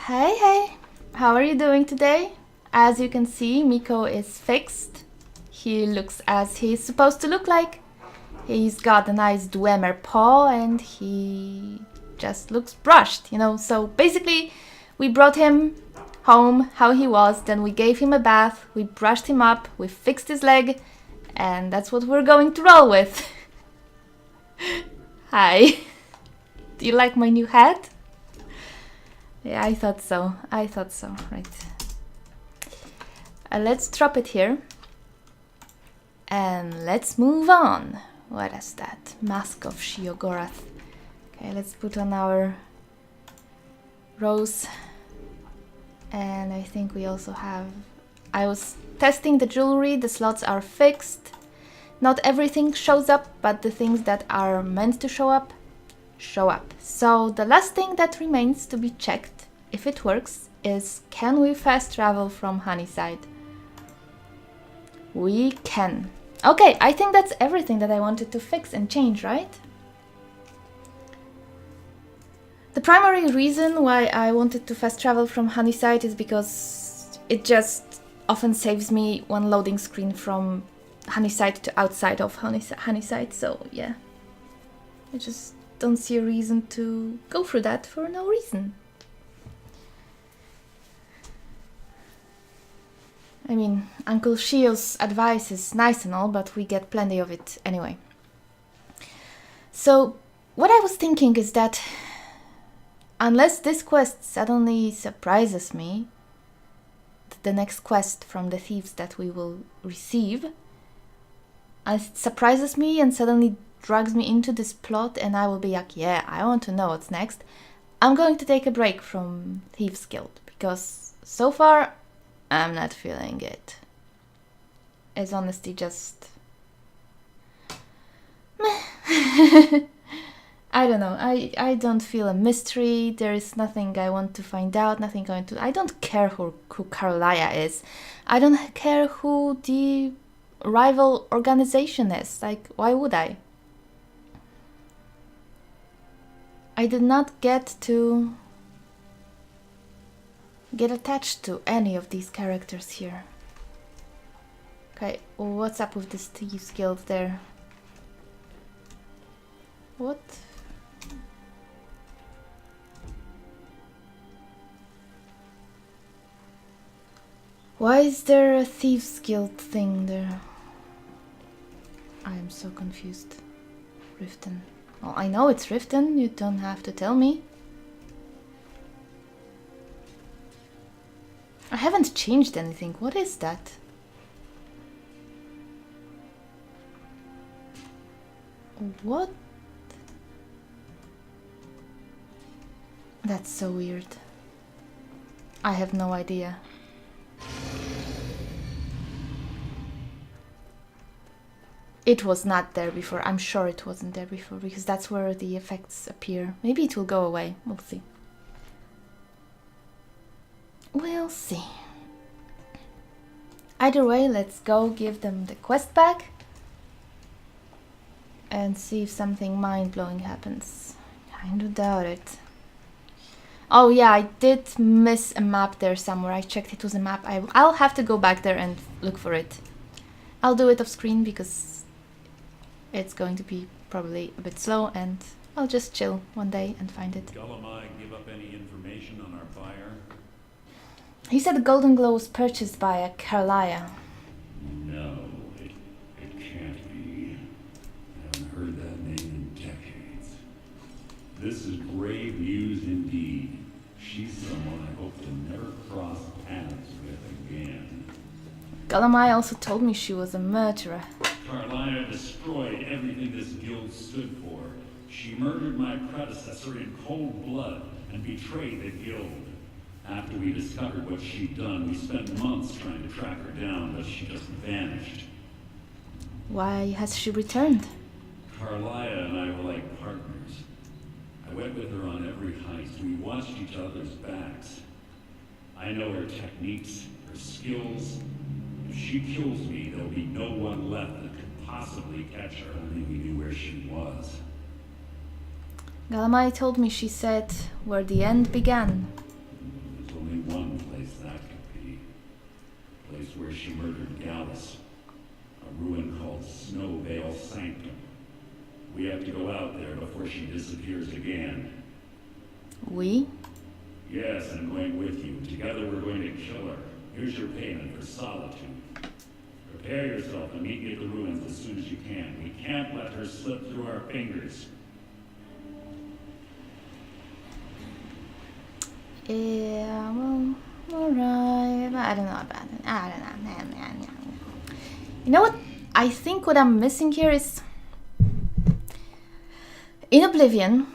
Hey, hey! How are you doing today? As you can see, Miko is fixed. He looks as he's supposed to look like. He's got a nice Dwemer paw and he just looks brushed, you know. So basically, we brought him home how he was, then we gave him a bath, we brushed him up, we fixed his leg, and that's what we're going to roll with. Hi. Do you like my new hat? Yeah, I thought so. Right. Let's drop it here. And let's move on. What is that? Mask of Shiogorath. Okay, let's put on our rose. And I think we also have... I was testing the jewelry. The slots are fixed. Not everything shows up, but the things that are meant to show up, show up. So the last thing that remains to be checked, if it works, is can we fast travel from Honeyside? We can. Okay, I think that's everything that I wanted to fix and change, right? The primary reason why I wanted to fast travel from Honeyside is because it just often saves me one loading screen from Honeyside to outside of Honeyside, so yeah. I just don't see a reason to go through that for no reason. I mean, Uncle Shio's advice is nice and all, but we get plenty of it anyway. So, what I was thinking is that unless this quest suddenly surprises me, the next quest from the thieves that we will receive, it surprises me and suddenly drags me into this plot and I will be like, yeah, I want to know what's next. I'm going to take a break from Thieves Guild because so far I'm not feeling it. It's honestly just... meh. I don't know, I don't feel a mystery, there is nothing I want to find out, nothing going to... I don't care who Carlia is. I don't care who the rival organization is. Like, why would I? I did not get to get attached to any of these characters here. Okay, what's up with this Thieves Guild there? What? Why is there a Thieves Guild thing there? I am so confused. Riften. Well, I know it's Riften, you don't have to tell me. I haven't changed anything. What is that? What? That's so weird. I have no idea. It was not there before. I'm sure it wasn't there before because that's where the effects appear. Maybe it will go away. We'll see. We'll see. Either way, let's go give them the quest back and see if something mind-blowing happens. Kinda doubt it. Oh yeah, I did miss a map there somewhere. I checked it was a map. I'll have to go back there and look for it. I'll do it off screen because it's going to be probably a bit slow and I'll just chill one day and find it. Gulamai give up any information on our buyer? He said the Golden Glow was purchased by a Carlia. No, it can't be. I haven't heard that name in decades. This is grave news indeed. She's someone I hope to never cross paths with again. Gulamai also told me she was a murderer. Carlia destroyed everything this guild stood for. She murdered my predecessor in cold blood and betrayed the guild. After we discovered what she'd done, we spent months trying to track her down, but she just vanished. Why has she returned? Carlia and I were like partners. I went with her on every heist. We watched each other's backs. I know her techniques, her skills. If she kills me, there'll be no one left that could possibly catch her. Only we knew where she was. Gulamai told me she said where the end began. one place that could be. A place where she murdered Gallus. A ruin called Snow Veil Sanctum. We have to go out there before she disappears again. We? Yes, I'm going with you. Together we're going to kill her. Here's your payment for solitude. Prepare yourself and meet me at the ruins as soon as you can. We can't let her slip through our fingers. Yeah, well, alright. I don't know about it. I don't know. You know what? I think what I'm missing here is... In Oblivion,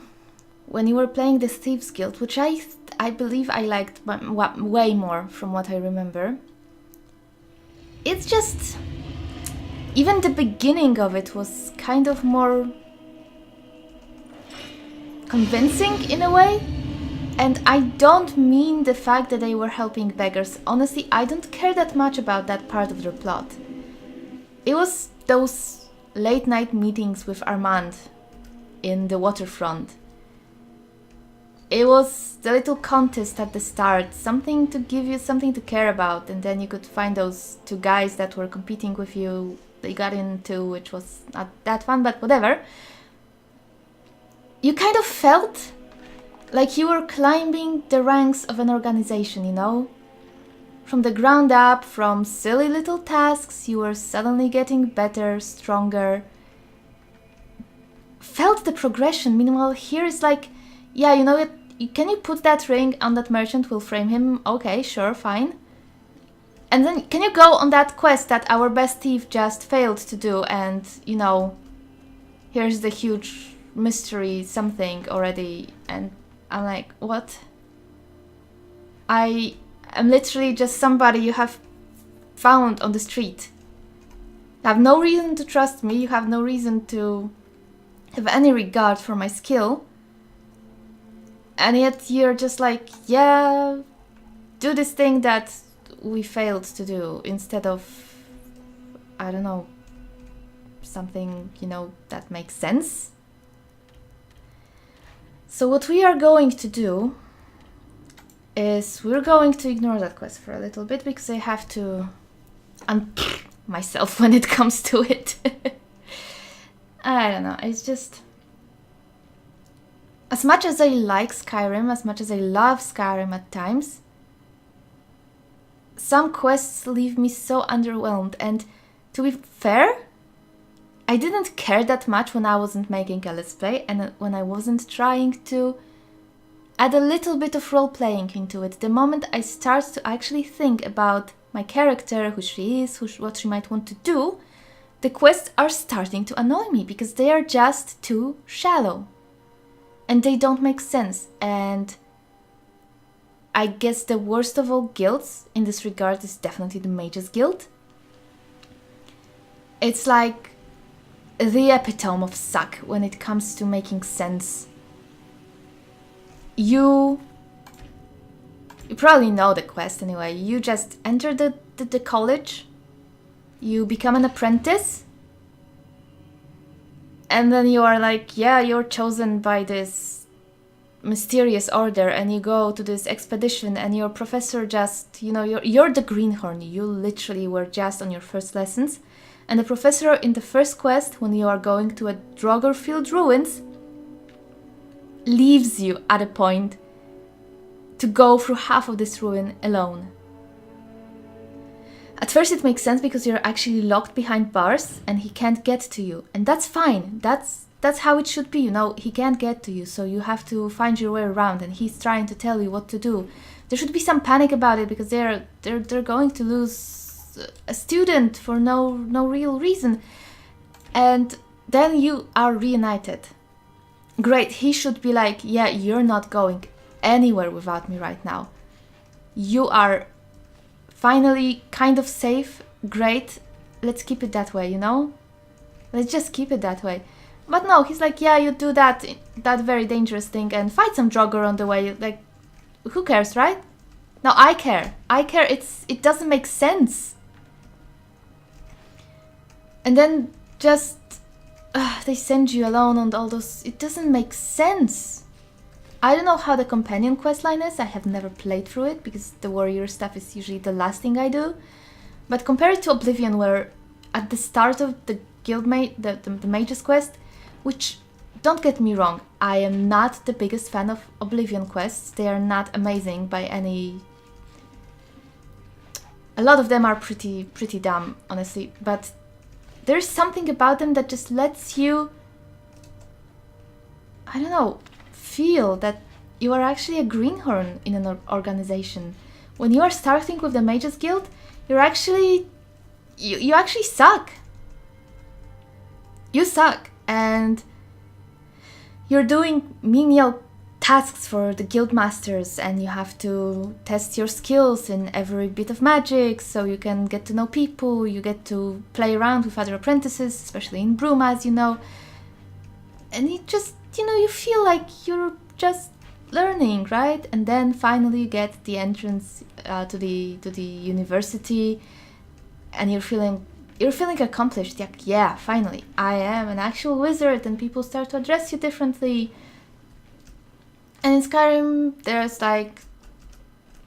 when you were playing the Thieves Guild, which I believe I liked way more from what I remember, it's just... Even the beginning of it was kind of more convincing in a way. And I don't mean the fact that they were helping beggars. Honestly, I don't care that much about that part of their plot. It was those late night meetings with Armand in the waterfront. It was the little contest at the start, something to give you something to care about, and then you could find those two guys that were competing with you, they got into, which was not that fun, but whatever. You kind of felt like you were climbing the ranks of an organization, you know? From the ground up, from silly little tasks, you were suddenly getting better, stronger. Felt the progression. Meanwhile, here is like, yeah, you know what? Can you put that ring on that merchant? We'll frame him. Okay, sure, fine. And then can you go on that quest that our best thief just failed to do? And, you know, here's the huge mystery something already. And I'm like, what? I am literally just somebody you have found on the street. You have no reason to trust me. You have no reason to have any regard for my skill. And yet you're just like, yeah, do this thing that we failed to do instead of, I don't know, something, you know, that makes sense. So what we are going to do is we're going to ignore that quest for a little bit because I have to myself when it comes to it. I don't know, it's just... As much as I like Skyrim, as much as I love Skyrim at times, some quests leave me so underwhelmed, and to be fair, I didn't care that much when I wasn't making a let's play and when I wasn't trying to add a little bit of role-playing into it. The moment I start to actually think about my character, who she is, what she might want to do, the quests are starting to annoy me because they are just too shallow. And they don't make sense. And I guess the worst of all guilds in this regard is definitely the Mages Guild. It's like the epitome of suck when it comes to making sense. You probably know the quest anyway. You just enter the college, you become an apprentice, and then you are like, yeah, you're chosen by this mysterious order, and you go to this expedition, and your professor just, you know, you're the greenhorn. You literally were just on your first lessons, and the professor in the first quest, when you are going to a Draugr-filled ruins, leaves you at a point to go through half of this ruin alone. At first it makes sense because you're actually locked behind bars and he can't get to you. And that's fine. That's how it should be, you know. He can't get to you, so you have to find your way around, and he's trying to tell you what to do. There should be some panic about it because they're going to lose a student for no real reason. And then you are reunited. Great, he should be like, yeah, you're not going anywhere without me right now. You are finally kind of safe. Great, let's keep it that way, you know? Let's just keep it that way. But no, he's like, yeah, you do that very dangerous thing and fight some Draugr on the way. Like, who cares, right? No, I care. I care. It doesn't make sense. And then just... they send you alone on all those... It doesn't make sense. I don't know how the companion questline is. I have never played through it because the warrior stuff is usually the last thing I do. But compared to Oblivion, where at the start of the the Mage's Quest, which, don't get me wrong, I am not the biggest fan of Oblivion quests. They are not amazing by any... A lot of them are pretty dumb, honestly, but there's something about them that just lets you, I don't know, feel that you are actually a greenhorn in an organization. When you are starting with the Mages Guild, you're actually... You actually suck. You suck, and you're doing menial tasks for the guild masters, and you have to test your skills in every bit of magic so you can get to know people, you get to play around with other apprentices, especially in Bruma, as you know. And you just, you feel like you're just learning, right? And then finally you get the entrance to the university, and you're feeling accomplished. Like, yeah, finally, I am an actual wizard, and people start to address you differently. And in Skyrim, there's like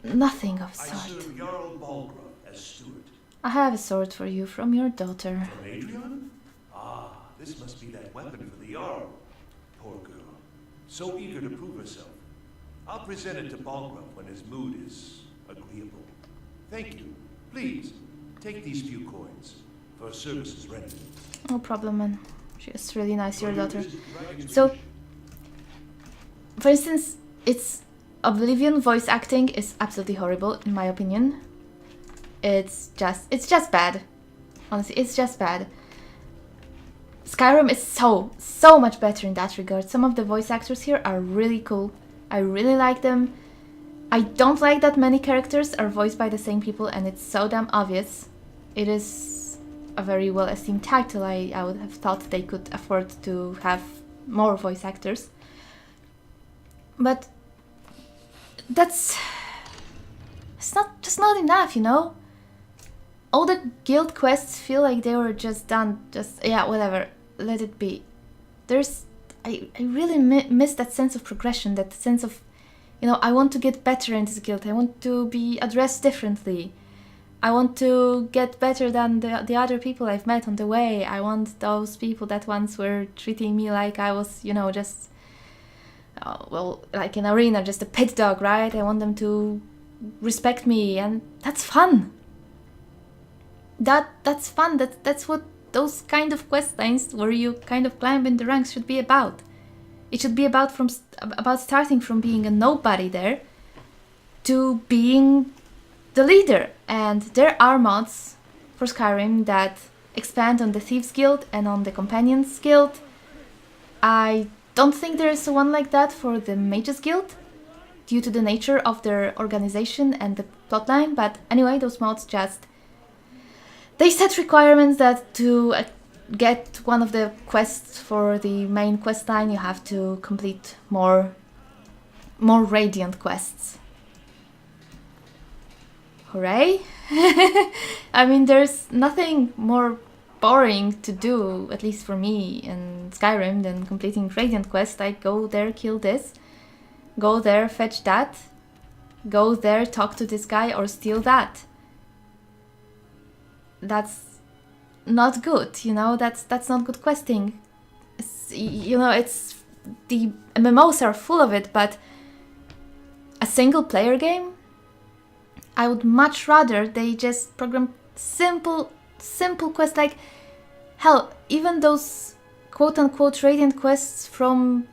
nothing of sort. I serve Jarl Balgrove as steward. I have a sword for you from your daughter. From Adrian? Ah, this must be that weapon for the Jarl. Poor girl. So eager to prove herself. I'll present it to Balgrove when his mood is agreeable. Thank you. Please, take these few coins for services rendered. No problem, man. She's really nice, your daughter. So, for instance, it's Oblivion voice acting is absolutely horrible, in my opinion. It's just bad. Honestly, it's just bad. Skyrim is so much better in that regard. Some of the voice actors here are really cool. I really like them. I don't like that many characters are voiced by the same people, and it's so damn obvious. It is a very well-esteemed title. I would have thought they could afford to have more voice actors. But it's not enough, All the guild quests feel like they were just done, yeah, whatever, let it be. I really miss that sense of progression, that sense of, I want to get better in this guild, I want to be addressed differently. I want to get better than the other people I've met on the way. I want those people that once were treating me like I was, just... like in arena, just a pit dog, right? I want them to respect me, and that's fun. That's fun. That's what those kind of quest lines where you kind of climb in the ranks should be about. It should be about starting from being a nobody there to being the leader. And there are mods for Skyrim that expand on the Thieves Guild and on the Companions Guild. I don't think there is one like that for the Mages Guild, due to the nature of their organization and the plotline, but anyway, those mods they set requirements that to get one of the quests for the main quest line, you have to complete more Radiant quests. Hooray! I mean, there's nothing more boring to do, at least for me in Skyrim, than completing Radiant quest. Like, go there, kill this, go there, fetch that, go there, talk to this guy, or steal that. That's not good, that's not good questing. It's the MMOs are full of it, but a single player game, I would much rather they just program simple quests. Like, hell, even those quote-unquote Radiant quests from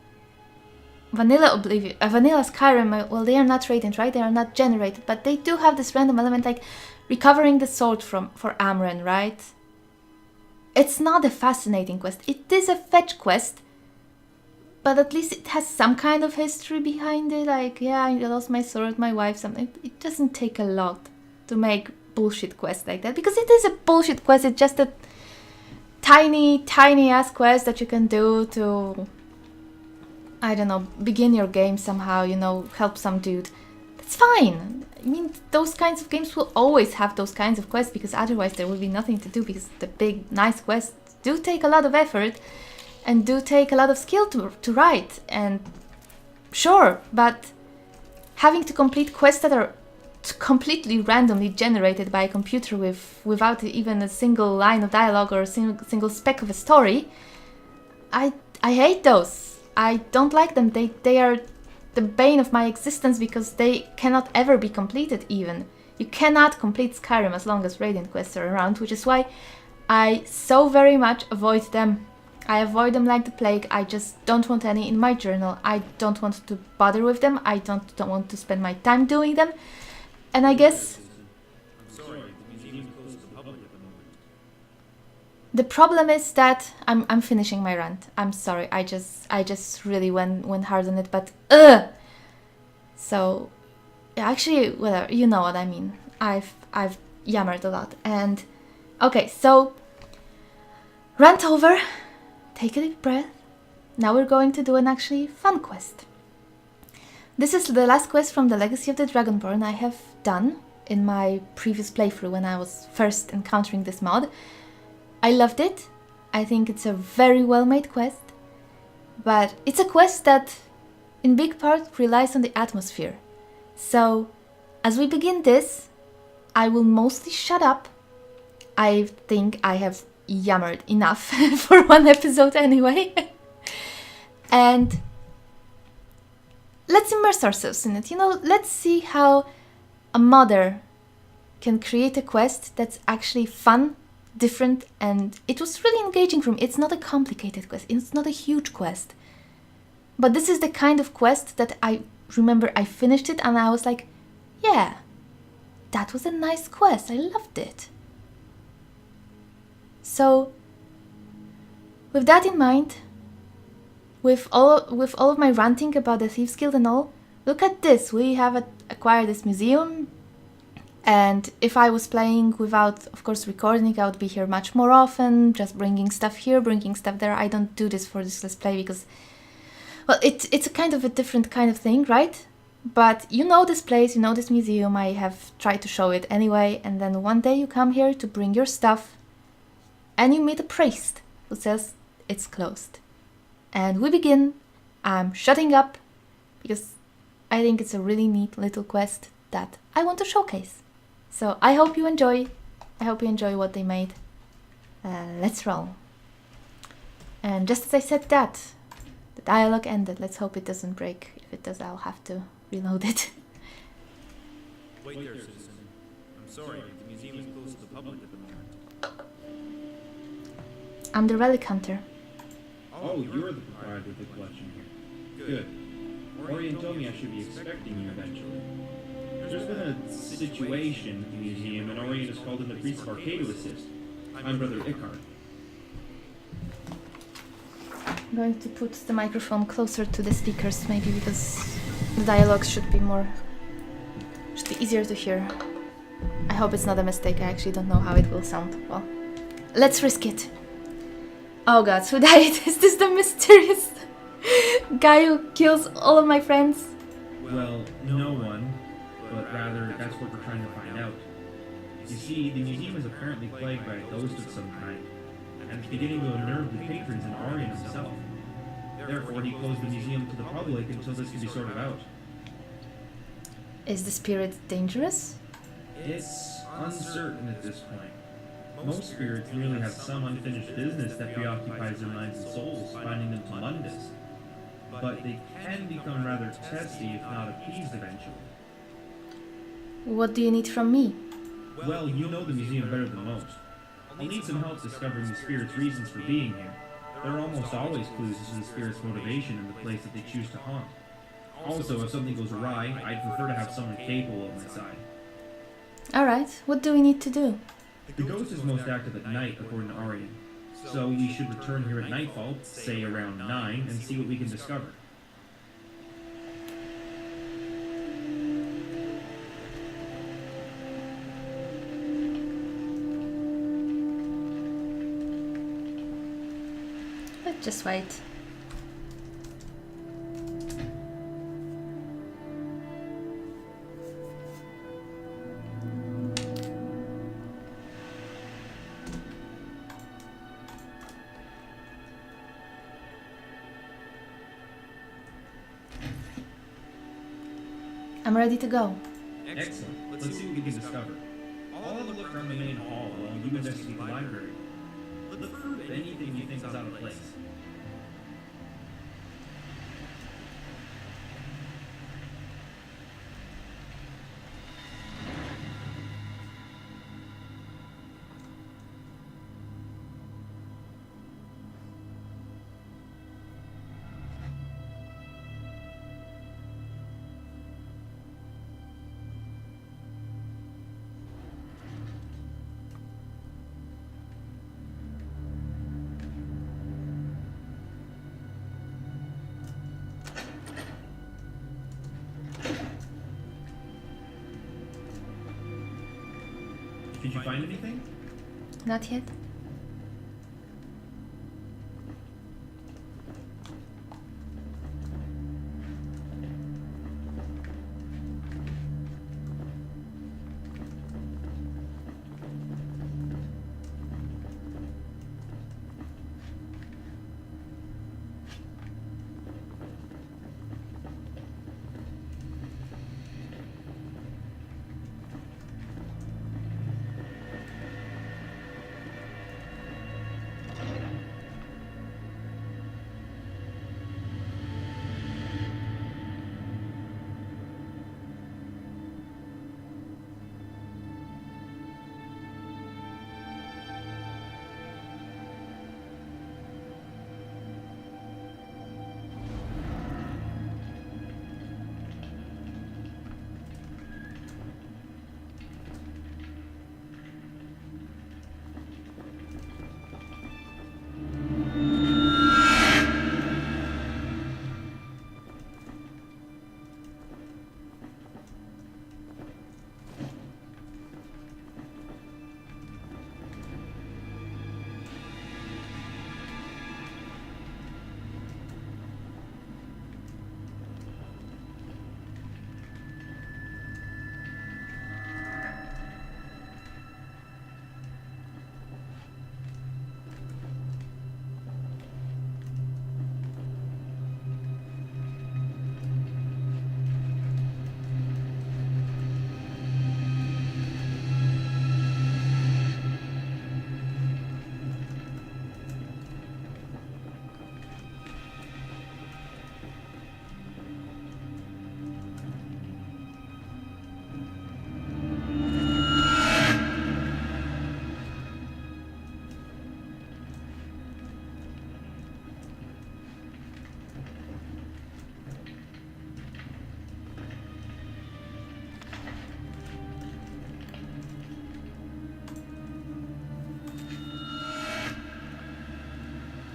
Vanilla Skyrim, well, they are not Radiant, right? They are not generated, but they do have this random element, like recovering the sword for Amren, right? It's not a fascinating quest. It is a fetch quest, but at least it has some kind of history behind it. Like, yeah, I lost my sword, my wife, something. It doesn't take a lot to make bullshit quest like that, because it is a bullshit quest. It's just a tiny ass quest that you can do to, I don't know, begin your game somehow, help some dude. That's fine. I mean, those kinds of games will always have those kinds of quests, because otherwise there will be nothing to do, because the big nice quests do take a lot of effort and do take a lot of skill to write, and sure, but having to complete quests that are completely randomly generated by a computer without even a single line of dialogue or a single speck of a story, I hate those. I don't like them. They are the bane of my existence because they cannot ever be completed even. You cannot complete Skyrim as long as Radiant quests are around, which is why I so very much avoid them. I avoid them like the plague. I just don't want any in my journal. I don't want to bother with them. I don't want to spend my time doing them. And I guess I'm sorry, the museum's closed to the public at the moment. the problem is that I'm finishing my rant. I'm sorry. I just really went hard on it, but so yeah, actually, whatever, you know what I mean. I've yammered a lot. And okay, so rant over. Take a deep breath. Now we're going to do an actually fun quest. This is the last quest from the Legacy of the Dragonborn I have done in my previous playthrough when I was first encountering this mod. I loved it. I think it's a very well made quest. But it's a quest that in big part relies on the atmosphere. So as we begin this, I will mostly shut up. I think I have yammered enough for one episode anyway. And let's immerse ourselves in it. You know, let's see how a modder can create a quest that's actually fun, different, and it was really engaging for me. It's not a complicated quest. It's not a huge quest. But this is the kind of quest that I remember I finished it and I was like, yeah, that was a nice quest. I loved it. So, with that in mind, with all of my ranting about the Thieves Guild and all, look at this. We have acquired this museum, and if I was playing without, of course, recording, I would be here much more often, just bringing stuff here, bringing stuff there. I don't do this for this Let's Play because, well, it's a kind of a different kind of thing, right? But you know this place, you know this museum, I have tried to show it anyway, and then one day you come here to bring your stuff, and you meet a priest who says it's closed. And we begin. I'm shutting up because I think it's a really neat little quest that I want to showcase. So I hope you enjoy. I hope you enjoy what they made. Let's roll. And just as I said that, the dialogue ended. Let's hope it doesn't break. If it does, I'll have to reload it. Wait there, citizen. I'm sorry, the museum is closed to the public at the moment. I'm the relic hunter. Oh, you're the proprietor of the collection here. Good. Orion told me I should be expecting you eventually. There's been a situation at the museum, and Orion has called in the priest of Arcade to assist. I'm Brother Icar. I'm going to put the microphone closer to the speakers, maybe because the dialogue should be easier to hear. I hope it's not a mistake. I actually don't know how it will sound. Well, let's risk it. Oh god, who died? Is this the mysterious guy who kills all of my friends? Well, no one, but rather that's what we're trying to find out. You see, the museum is apparently plagued by a ghost of some kind, and it's beginning to unnerve the patrons and Orion himself. Therefore, he closed the museum to the public until this can be sorted out. Is the spirit dangerous? It's uncertain at this point. Most spirits merely have some unfinished business that preoccupies their minds and souls, finding them to mundus. But they can become rather testy if not appeased eventually. What do you need from me? Well, you know the museum better than most. I'll need some help discovering the spirit's reasons for being here. There are almost always clues to the spirit's motivation in the place that they choose to haunt. Also, if something goes awry, I'd prefer to have someone capable at my side. Alright, what do we need to do? The ghost is most active at night, according to Orion. So we should return here at nightfall, say around 9, and see what we can discover. Let's just wait. I'm ready to go. Excellent. Let's see what we can discover. I'll have a look around the main hall while you investigate the library. Look for anything you think is out of place. Did you find anything? Not yet.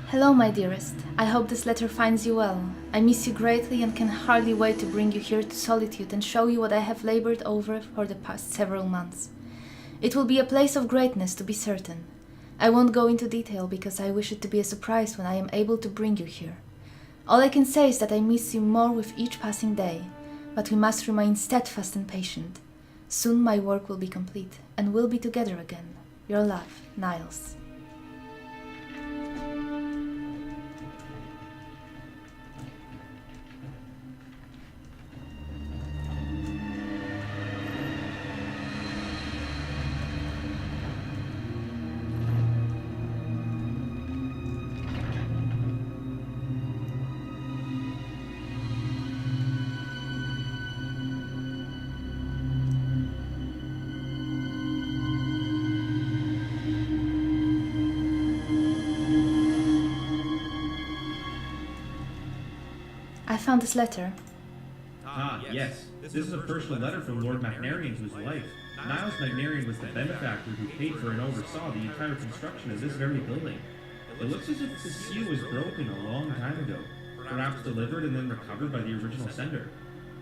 Hello, my dearest. I hope this letter finds you well. I miss you greatly and can hardly wait to bring you here to Solitude and show you what I have labored over for the past several months. It will be a place of greatness, to be certain. I won't go into detail because I wish it to be a surprise when I am able to bring you here. All I can say is that I miss you more with each passing day, but we must remain steadfast and patient. Soon my work will be complete, and we'll be together again. Your love, Niles. I found this letter. Yes. This is a personal letter from Lord Macnarian to his wife. Niles Macnarian was the benefactor who paid for and oversaw the entire construction of this very building. It looks as if the seal was broken a long time ago, perhaps delivered and then recovered by the original sender.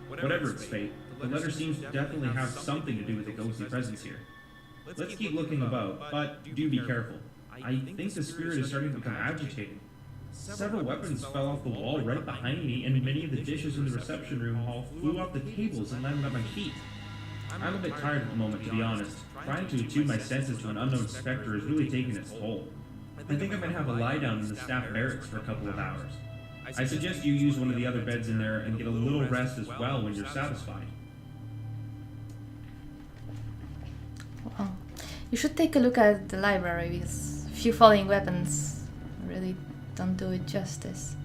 Whatever its fate, the letter seems to definitely have something to do with the ghostly presence here. Let's keep looking about, but do be careful. I think the spirit is starting to become agitated. Several weapons fell off the wall right behind me, and many of the dishes in the reception room hall flew off the tables and landed at my feet. I'm a bit tired at the moment, to be honest. Trying to attune my senses to an unknown specter is really taking its toll. I think I'm going to have a lie down in the staff barracks for a couple of hours. I suggest you use one of the other beds in there and get a little rest as well when you're satisfied. Well, you should take a look at the library because few falling weapons really don't do it justice.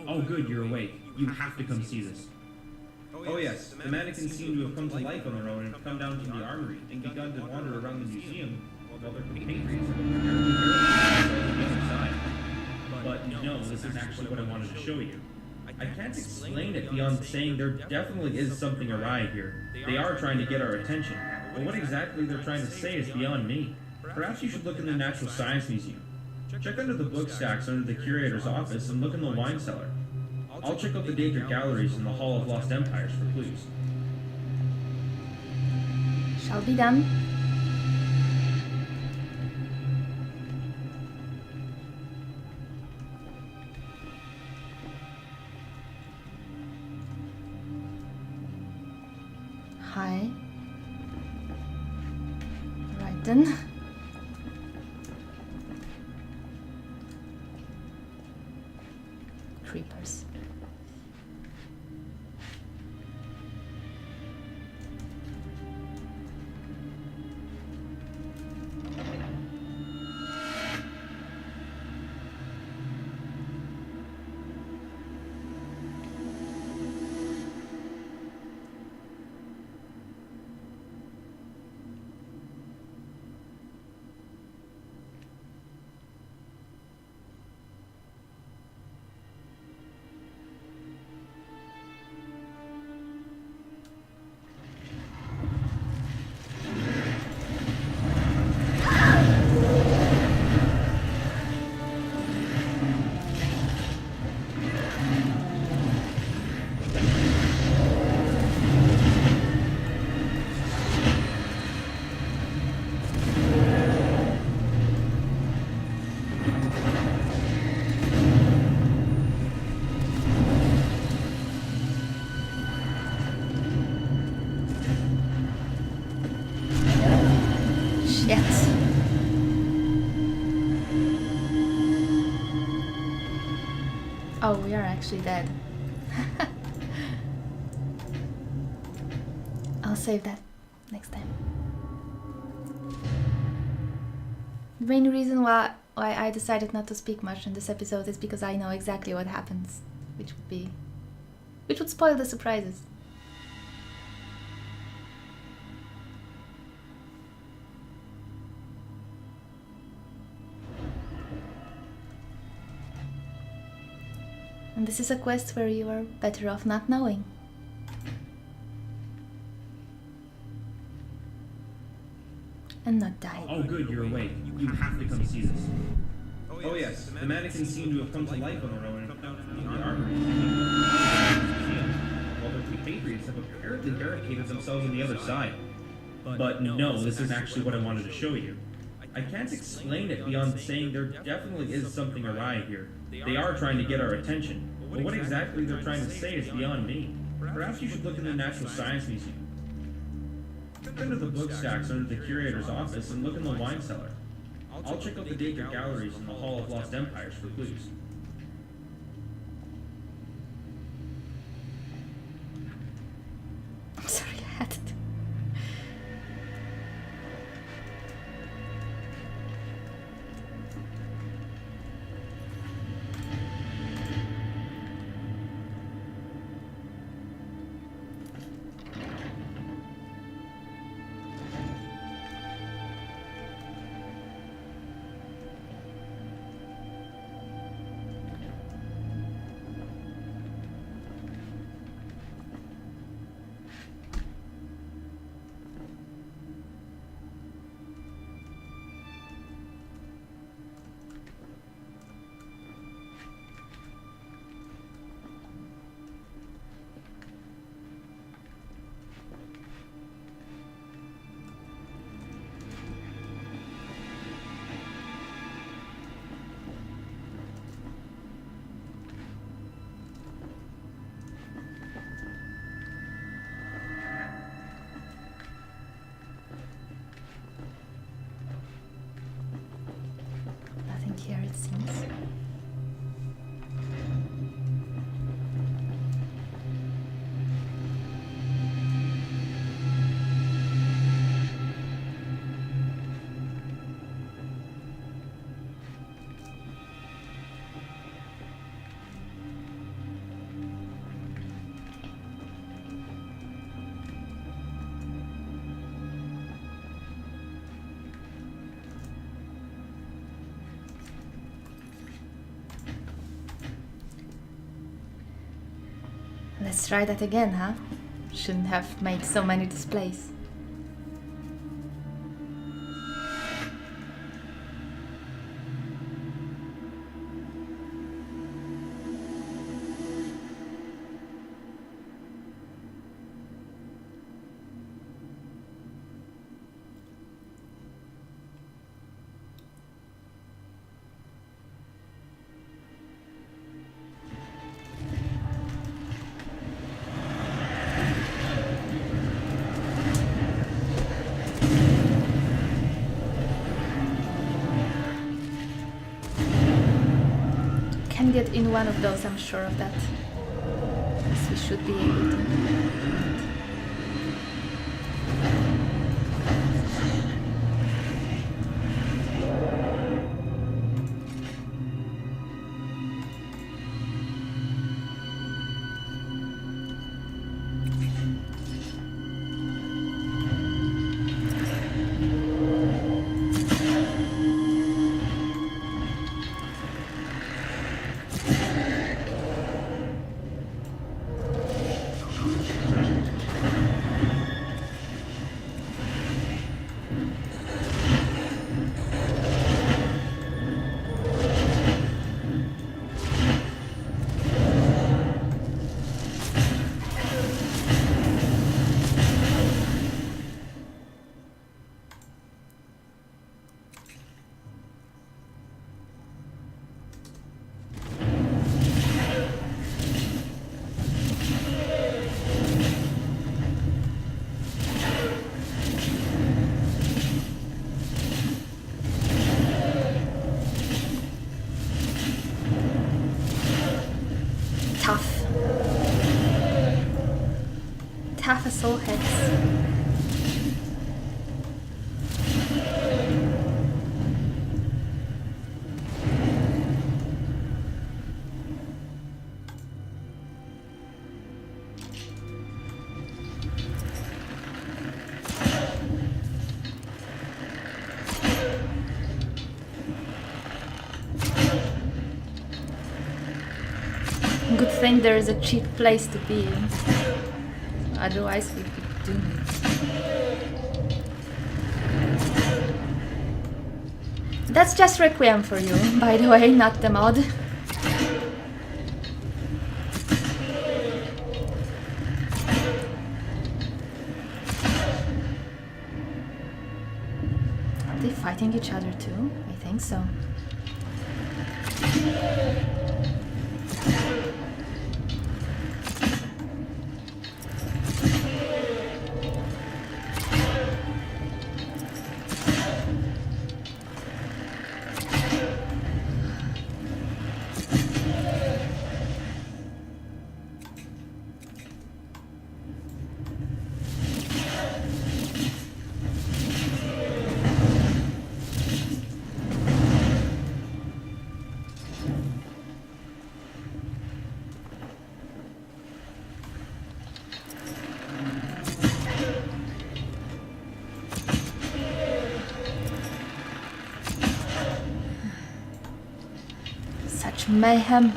Oh good, you're awake. You have to come see this. Oh yes, the mannequins seem to have come to life on their own and have come down to the armory and begun to wander around the museum while their compatriots have apparently on the other side. But no, this is actually what I wanted to show you. I can't explain it beyond saying there definitely is something awry here. They are trying to get our attention, but what exactly they're trying to say is beyond me. Perhaps you should look in the Natural Science Museum. Check under the book stacks under the curator's office and look in the wine cellar. I'll check out the Daedric galleries in the Hall of Lost Empires for clues. Shall be done. Hi. Right then. Creepers. Oh, we are actually dead. I'll save that next time. The main reason why I decided not to speak much in this episode is because I know exactly what happens, which would spoil the surprises. And this is a quest where you are better off not knowing. And not dying. Oh good, you're awake. You have to come see this. Oh yes, the mannequins seem to have come to life on their own and have come down to the armory while their compatriots have apparently barricaded themselves on the other side. But no, this is actually what I wanted to show you. I can't explain it beyond saying there definitely is something awry here. They are trying to get our attention, but what exactly they're trying to say is beyond me. Perhaps you should look in the Natural Science Museum. Check under the book stacks under the curator's office and look in the wine cellar. I'll check out the Daedric galleries in the Hall of Lost Empires for clues. I'm sorry, I had to. Let's try that again, huh? Shouldn't have made so many displays. Can get in one of those, I'm sure of that. Yes, we should be able to. Tough as all heads. Good thing there is a cheap place to be in. Otherwise we'd be doomed. That's just Requiem for you, by the way, not the mod. Are they fighting each other too? I think so. Such mayhem.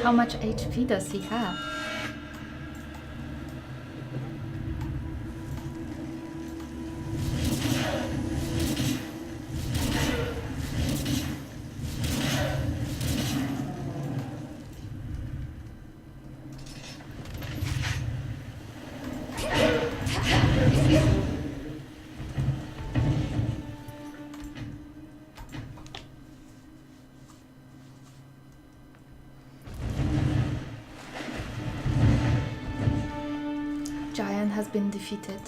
How much HP does he have? Giant has been defeated.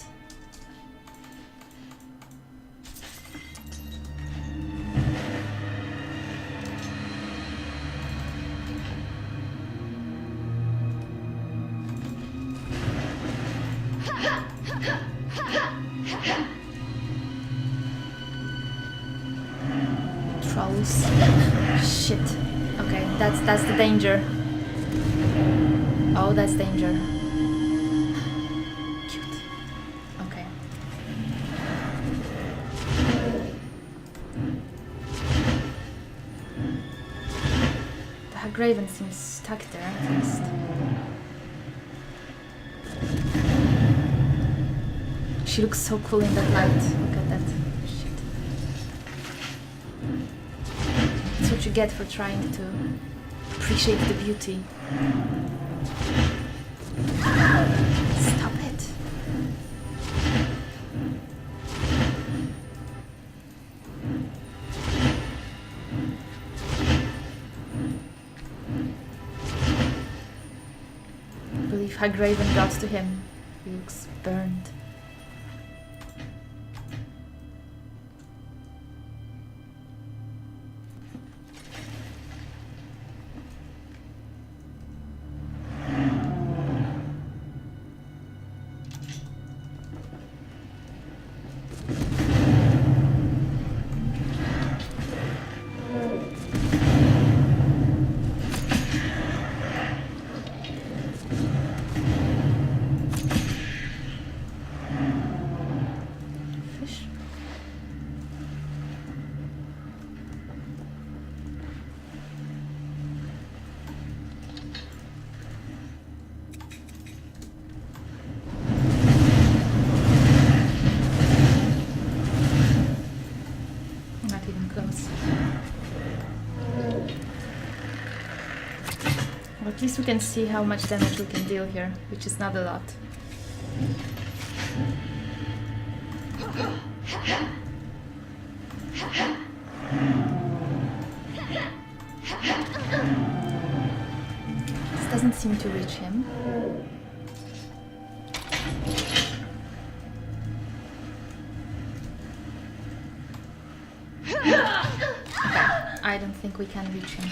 Trolls. Shit. Okay, that's the danger. Oh, that's danger. Cute. Okay. The Hagraven seems stuck there at least. She looks so cool in that light. Look at that. Shit. That's what you get for trying to appreciate the beauty. Stop it. I believe Hagraven got to him. He looks burned. At least we can see how much damage we can deal here, which is not a lot. This doesn't seem to reach him. Okay, I don't think we can reach him.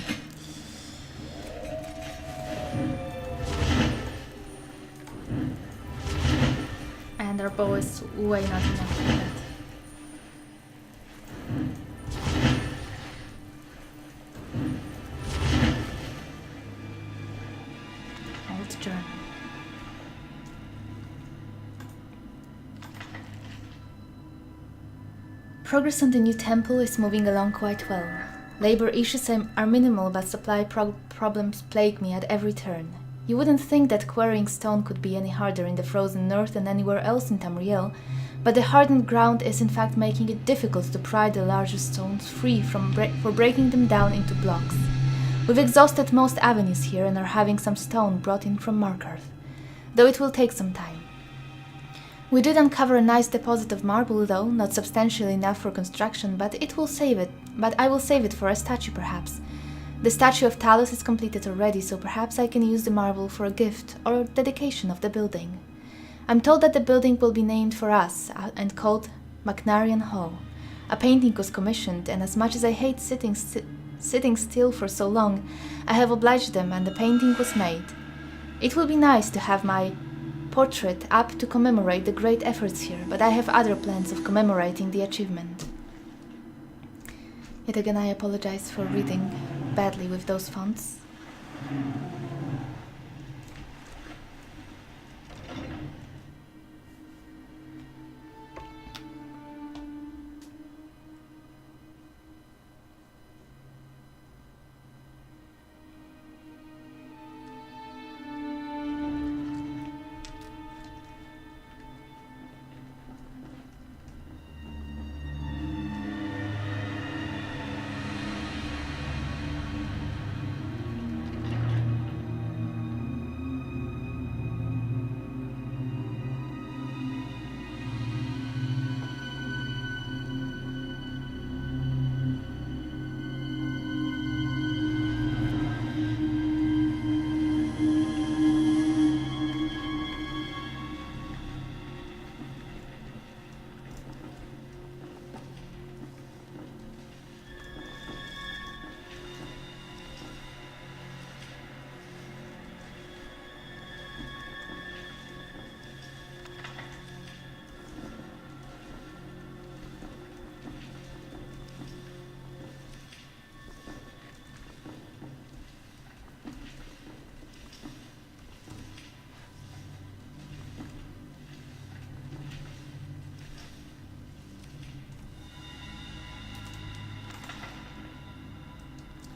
And our bow is way not enough for that. Old journal. Progress on the new temple is moving along quite well. Labor issues are minimal, but supply problems plague me at every turn. You wouldn't think that quarrying stone could be any harder in the frozen north than anywhere else in Tamriel, but the hardened ground is in fact making it difficult to pry the larger stones free for breaking them down into blocks. We've exhausted most avenues here and are having some stone brought in from Markarth, though it will take some time. We did uncover a nice deposit of marble, though not substantial enough for construction, but I will save it for a statue perhaps. The statue of Talos is completed already, so perhaps I can use the marble for a gift or dedication of the building. I'm told that the building will be named for us and called Macnarian Hall. A painting was commissioned, and as much as I hate sitting still for so long, I have obliged them and the painting was made. It will be nice to have my portrait up to commemorate the great efforts here, but I have other plans of commemorating the achievement. Yet again, I apologize for reading badly with those fonts.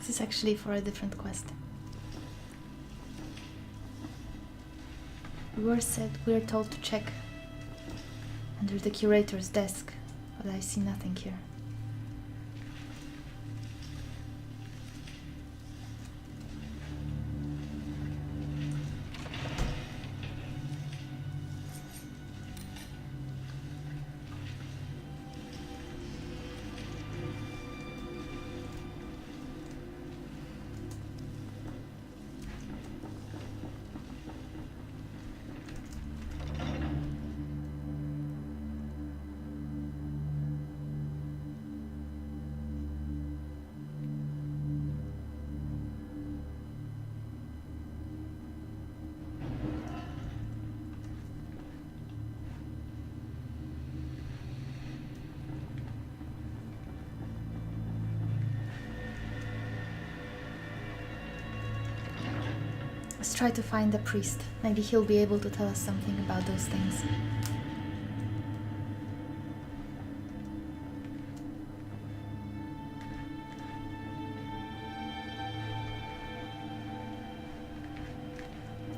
This is actually for a different quest. We're told to check under the curator's desk, but I see nothing here. Let's try to find the priest. Maybe he'll be able to tell us something about those things.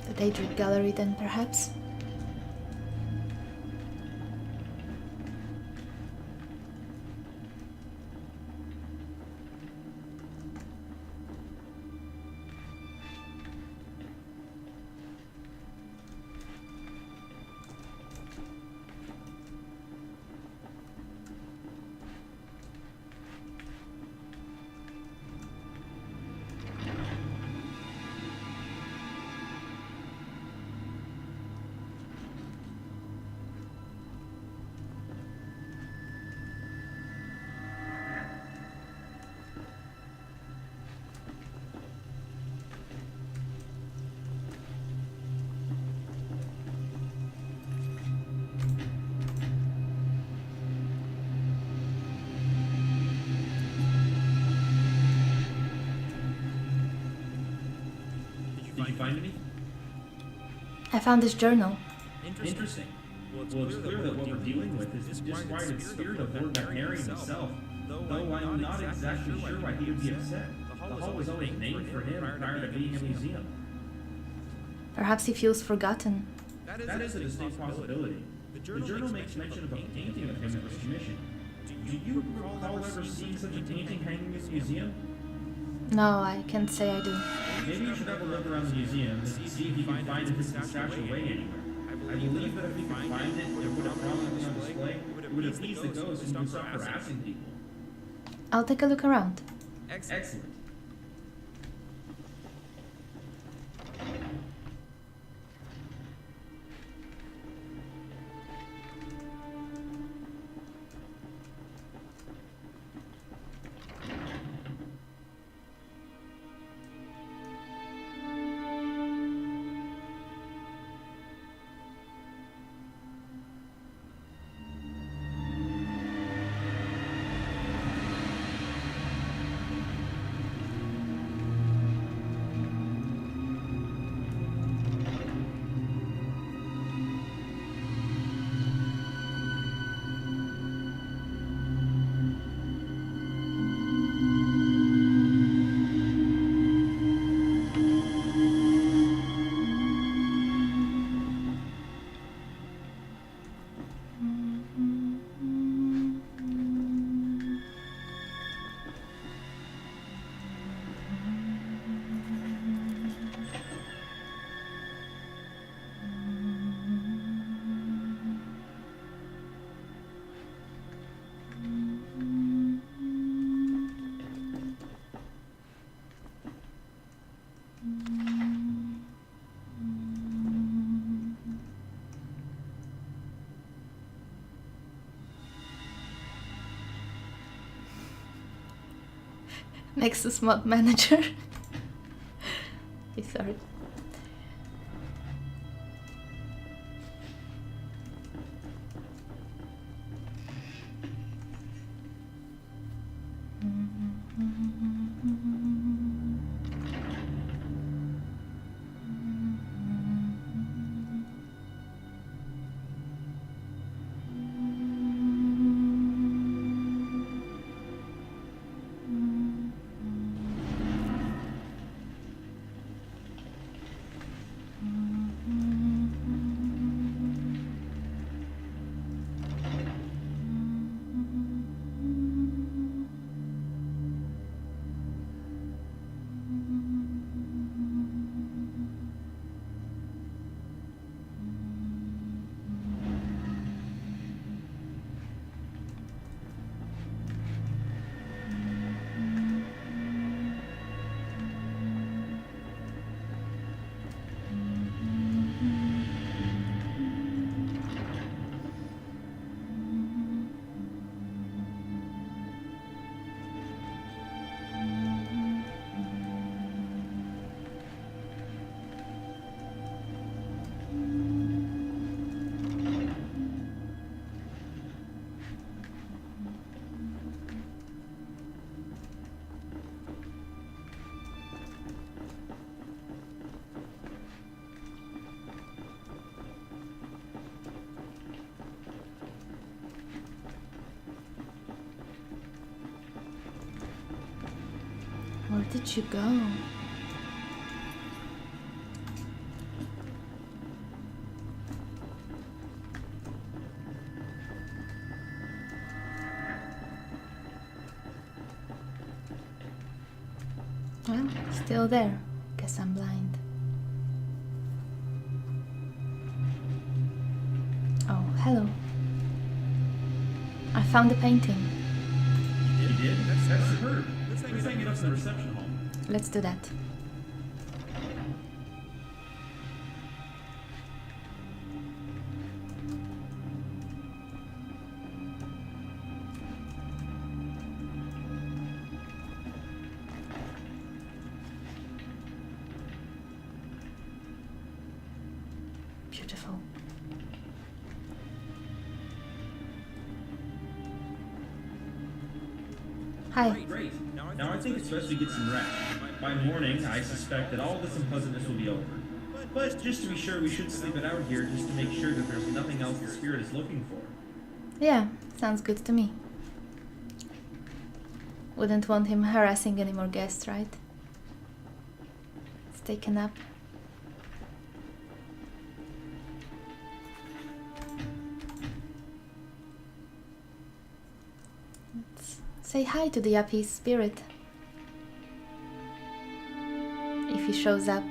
The Daedric Gallery then, perhaps? Did you find any? I found this journal. Interesting. Well, it's clear that what we're dealing with is the disquieted spirit of Lord Bacnarian himself, though I'm not exactly sure why he would be upset. The hall was always named for him prior to being a museum. Perhaps he feels forgotten. That is a distinct possibility. The journal makes mention of a painting of him that was commissioned. Do you recall ever seeing such a painting hanging in the museum? No, I can't say I do. Maybe you should have a look around the museum and see if you can find it stashed away anywhere. I believe that if we could find it and put it prominently on display, it would appease the ghosts and stop harassing people. I'll take a look around. Excellent. Nexus mod manager. Sorry. did you go? Well, still there. Guess I'm blind. Oh, hello. I found the painting. You did? That's superb. Let's hang it up in the reception hall. Let's do that. Beautiful. Hi. Great. Now I think it's best we get some rest. By morning, I suspect that all this unpleasantness will be over. But just to be sure, we should sleep it out here just to make sure that there's nothing else the spirit is looking for. Yeah, sounds good to me. Wouldn't want him harassing any more guests, right? Let's take a nap. Let's say hi to the happy spirit. If he shows up.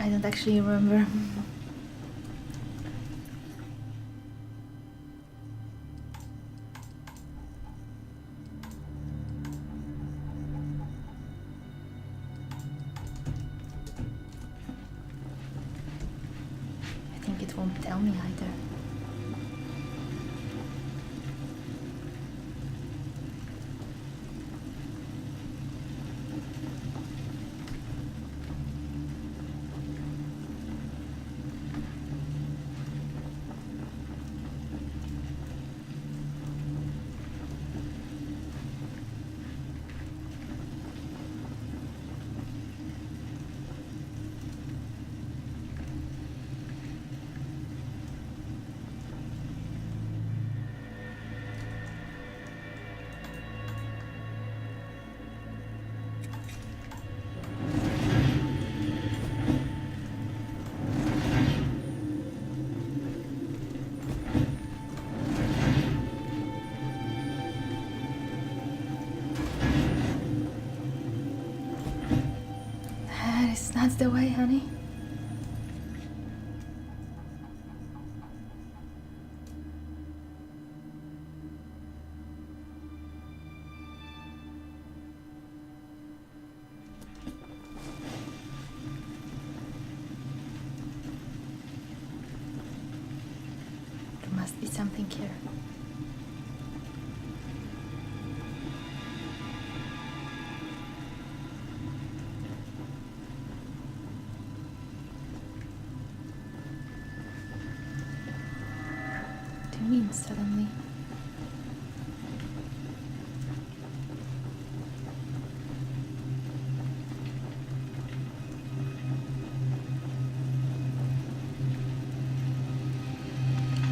I don't actually remember. I think it won't tell me either. It's not the way, honey. There must be something here. Mean suddenly.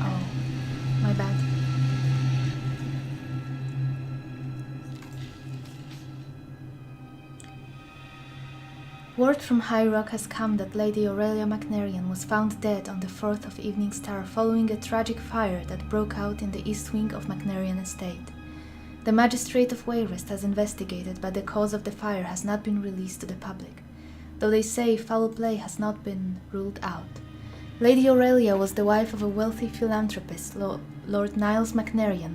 Oh, my bad. Word from High Rock has come that Lady Aurelia McNarian was found dead on the 4th of Evening Star following a tragic fire that broke out in the east wing of McNarian Estate. The Magistrate of Wayrest has investigated, but the cause of the fire has not been released to the public, though they say foul play has not been ruled out. Lady Aurelia was the wife of a wealthy philanthropist, Lord Niles McNarian,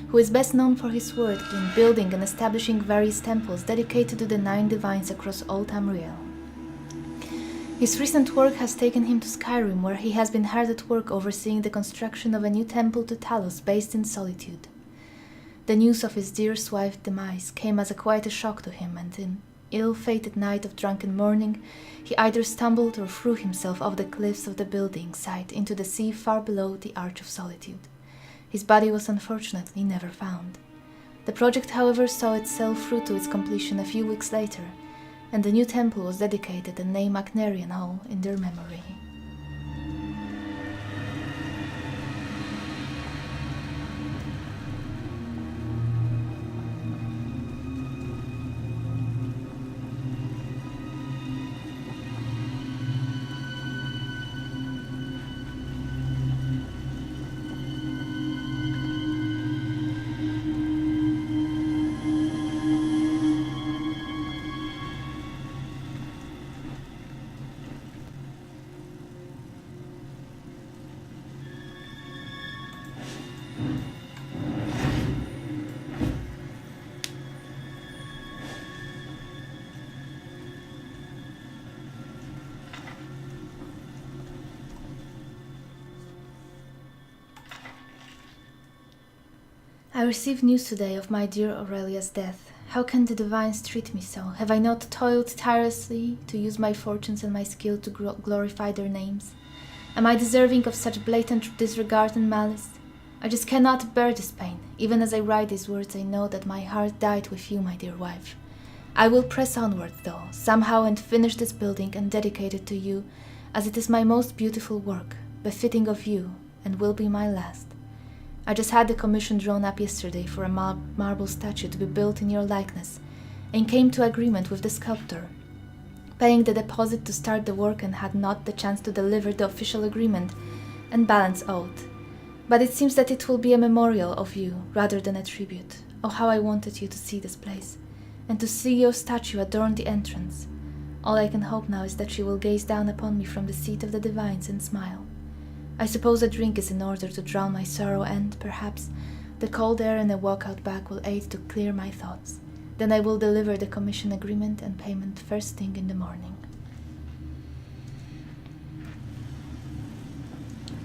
who is best known for his work in building and establishing various temples dedicated to the 9 divines across all Tamriel. His recent work has taken him to Skyrim, where he has been hard at work overseeing the construction of a new temple to Talos based in Solitude. The news of his dearest wife's demise came as quite a shock to him, and in ill-fated night of drunken mourning, he either stumbled or threw himself off the cliffs of the building site into the sea far below the Arch of Solitude. His body was unfortunately never found. The project, however, saw itself through to its completion a few weeks later, and the new temple was dedicated and named McNarian Hall in their memory. I received news today of my dear Aurelia's death. How can the divines treat me so? Have I not toiled tirelessly to use my fortunes and my skill to glorify their names? Am I deserving of such blatant disregard and malice? I just cannot bear this pain. Even as I write these words, I know that my heart died with you, my dear wife. I will press onward, though, somehow, and finish this building and dedicate it to you, as it is my most beautiful work, befitting of you, and will be my last. I just had the commission drawn up yesterday for a marble statue to be built in your likeness, and came to agreement with the sculptor, paying the deposit to start the work, and had not the chance to deliver the official agreement and balance oath. But it seems that it will be a memorial of you rather than a tribute. Oh, how I wanted you to see this place, and to see your statue adorn the entrance. All I can hope now is that she will gaze down upon me from the seat of the divines and smile. I suppose a drink is in order to drown my sorrow, and perhaps the cold air and a walk out back will aid to clear my thoughts. Then I will deliver the commission agreement and payment first thing in the morning.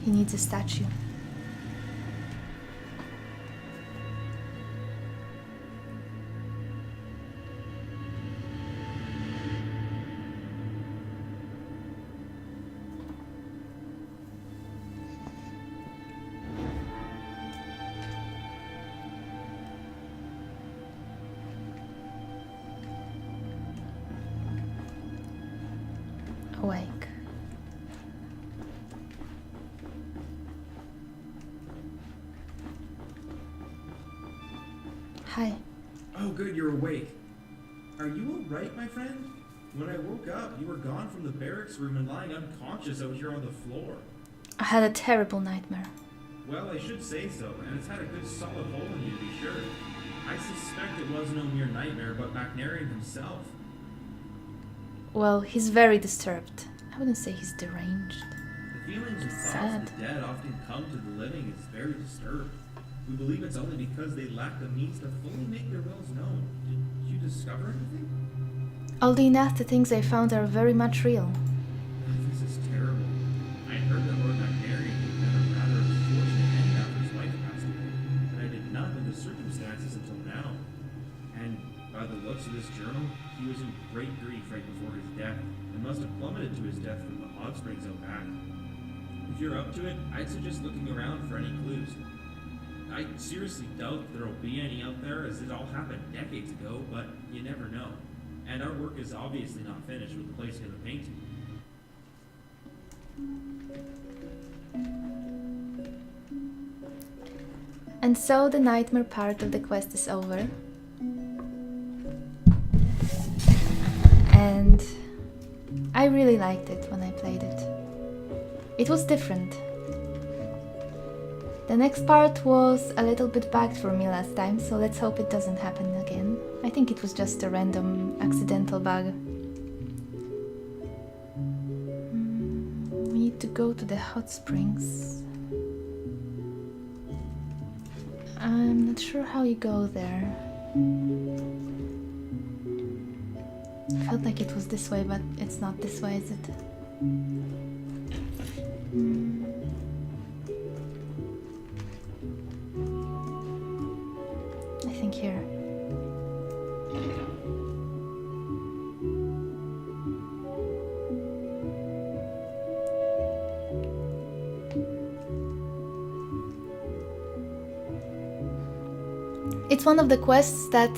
He needs a statue. Awake. Hi. Oh, good, you're awake. Are you alright, my friend? When I woke up, you were gone from the barracks room and lying unconscious out here on the floor. I had a terrible nightmare. Well, I should say so, and it's had a good solid hole in you to be sure. I suspect it was no mere nightmare, but Macnarian himself. Well, he's very disturbed. I wouldn't say he's deranged. The feelings and thoughts Sad. of the dead often come to the living is very disturbed. We believe it's only because they lack the means to fully make their wills known. Did you discover anything? Oddly enough, the things I found are very much real. This is terrible. I heard that Lord Macnarian had a rather unfortunate end after his wife passed away, and I did not know the circumstances until now. And by the looks of this journal, he was in great grief right before his death, and must have plummeted to his death from the hot springs out back. If you're up to it, I'd suggest looking around for any clues. I seriously doubt there'll be any out there, as it all happened decades ago, but you never know. And our work is obviously not finished with the placing of the painting. And so the nightmare part of the quest is over. And I really liked it when I played it. It was different. The next part was a little bit bugged for me last time, so let's hope it doesn't happen again. I think it was just a random accidental bug. We need to go to the hot springs. I'm not sure how you go there. I felt like it was this way, but it's not this way, is it? I think here. It's one of the quests that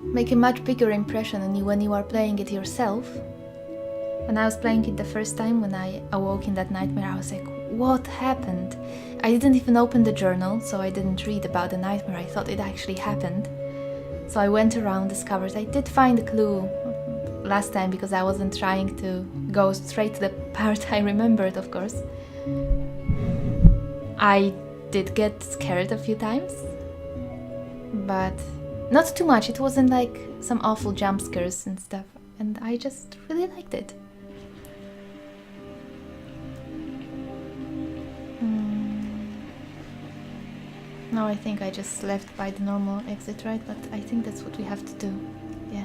make a much bigger impression on you when you are playing it yourself. When I was playing it the first time, when I awoke in that nightmare, I was like, what happened? I didn't even open the journal, so I didn't read about the nightmare. I thought it actually happened. So I went around, discovered. I did find a clue last time because I wasn't trying to go straight to the part I remembered, of course. I did get scared a few times, but not too much. It wasn't like some awful jump scares and stuff, and I just really liked it. Now I think I just left by the normal exit, right? But I think that's what we have to do. Yeah.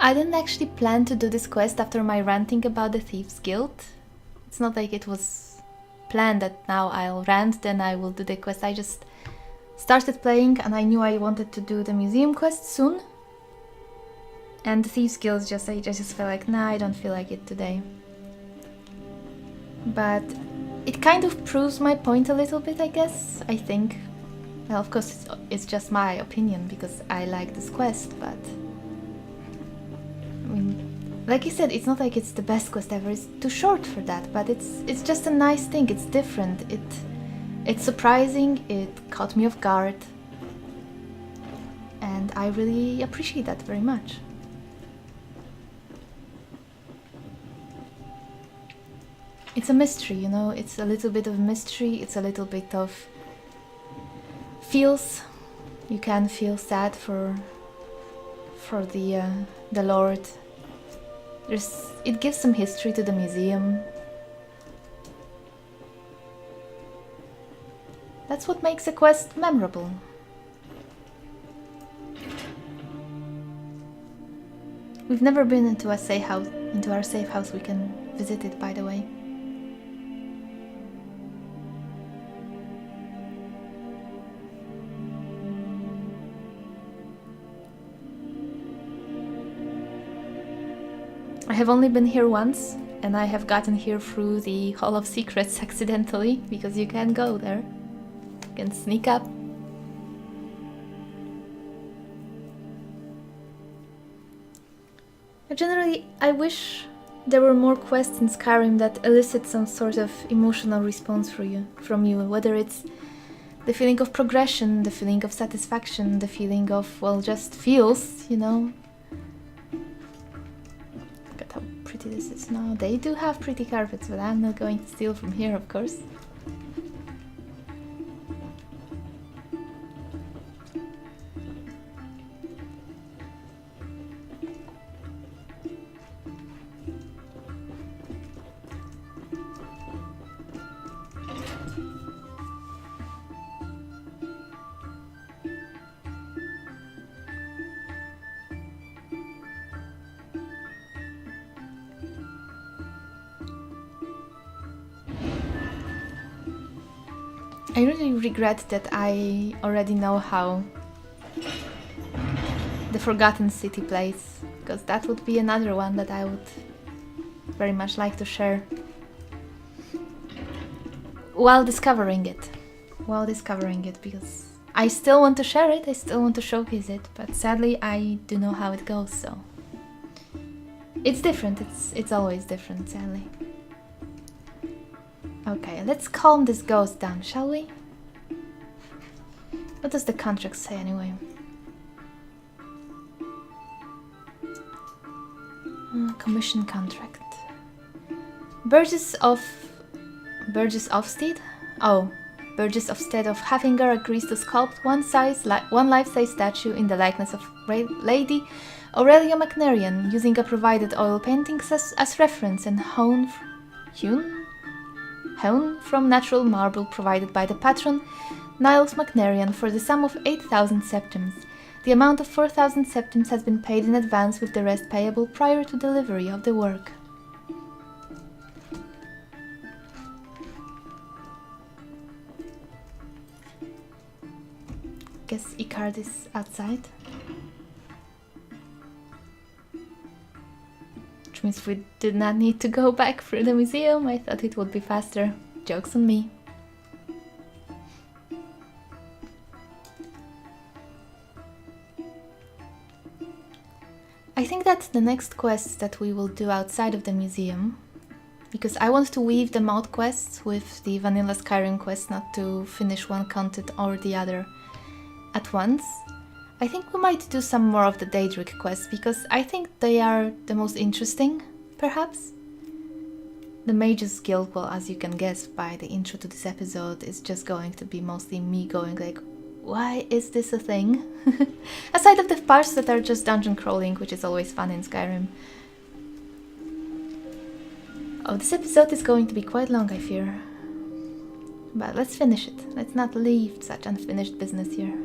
I didn't actually plan to do this quest after my ranting about the Thieves Guild. It's not like it was planned that now I'll rant, then I will do the quest. I just started playing and I knew I wanted to do the museum quest soon. And the Thieves Guild, I just felt like, nah, I don't feel like it today. But it kind of proves my point a little bit, I guess, I think. Well, of course, it's just my opinion because I like this quest, but I mean, like I said, it's not like it's the best quest ever. It's too short for that, but it's just a nice thing. It's different. It's surprising. It caught me off guard, and I really appreciate that very much. it's a mystery, you know. It's a little bit of mystery. It's a little bit of feels. You can feel sad for the Lord. It gives some history to the museum. That's what makes a quest memorable. We've never been into our safe house. We can visit it, by the way. I have only been here once, and I have gotten here through the Hall of Secrets accidentally, because you can go there. You can sneak up. Generally, I wish there were more quests in Skyrim that elicit some sort of emotional response from you, whether it's the feeling of progression, the feeling of satisfaction, the feeling of, well, just feels, you know. Look at how pretty this is now. They do have pretty carpets, but I'm not going to steal from here, of course. I really regret that I already know how the Forgotten City plays, because that would be another one that I would very much like to share while discovering it. Because I still want to share it, I still want to showcase it, but sadly I do know how it goes, so it's different, it's always different, sadly. Okay, let's calm this ghost down, shall we? What does the contract say anyway? Commission contract. Burgess of Stead? Oh, Burgess of Stead of Hafinger agrees to sculpt one life-size statue in the likeness of Lady Aurelia McNarian, using a provided oil painting as reference and hewn from natural marble provided by the patron Niles McNarian for the sum of 8,000 septims. The amount of 4,000 septims has been paid in advance, with the rest payable prior to delivery of the work. Guess Icard is outside. Which means we did not need to go back through the museum. I thought it would be faster. Joke's on me. I think that the next quests that we will do outside of the museum, because I want to weave the mod quests with the vanilla Skyrim quests, not to finish one content or the other at once. I think we might do some more of the Daedric quests, because I think they are the most interesting, perhaps. The Mage's Guild, well, as you can guess by the intro to this episode, is just going to be mostly me going like, why is this a thing? Aside of the parts that are just dungeon crawling, which is always fun in Skyrim. Oh, this episode is going to be quite long, I fear. But let's finish it. Let's not leave such unfinished business here.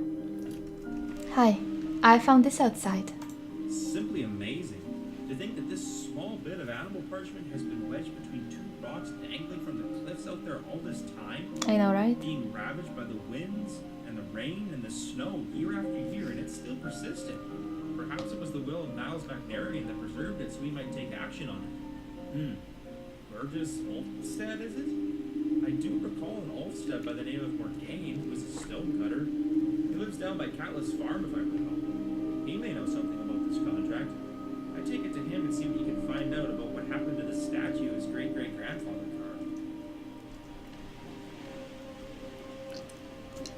Hi, I found this outside. Simply amazing. To think that this small bit of animal parchment has been wedged between two rocks dangling from the cliffs out there all this time. I know, right? Being ravaged by the winds and the rain and the snow year after year, and it's still persistent. Perhaps it was the will of Niles McNarian that preserved it, so we might take action on it. Burgess Olfstead, is it? I do recall an Olfstead by the name of Morgaine, who was a stonecutter. He lives down by Catless Farm, if I recall. He may know something about this contract. I take it to him and see what he can find out about what happened to the statue his great-great-grandfather carved.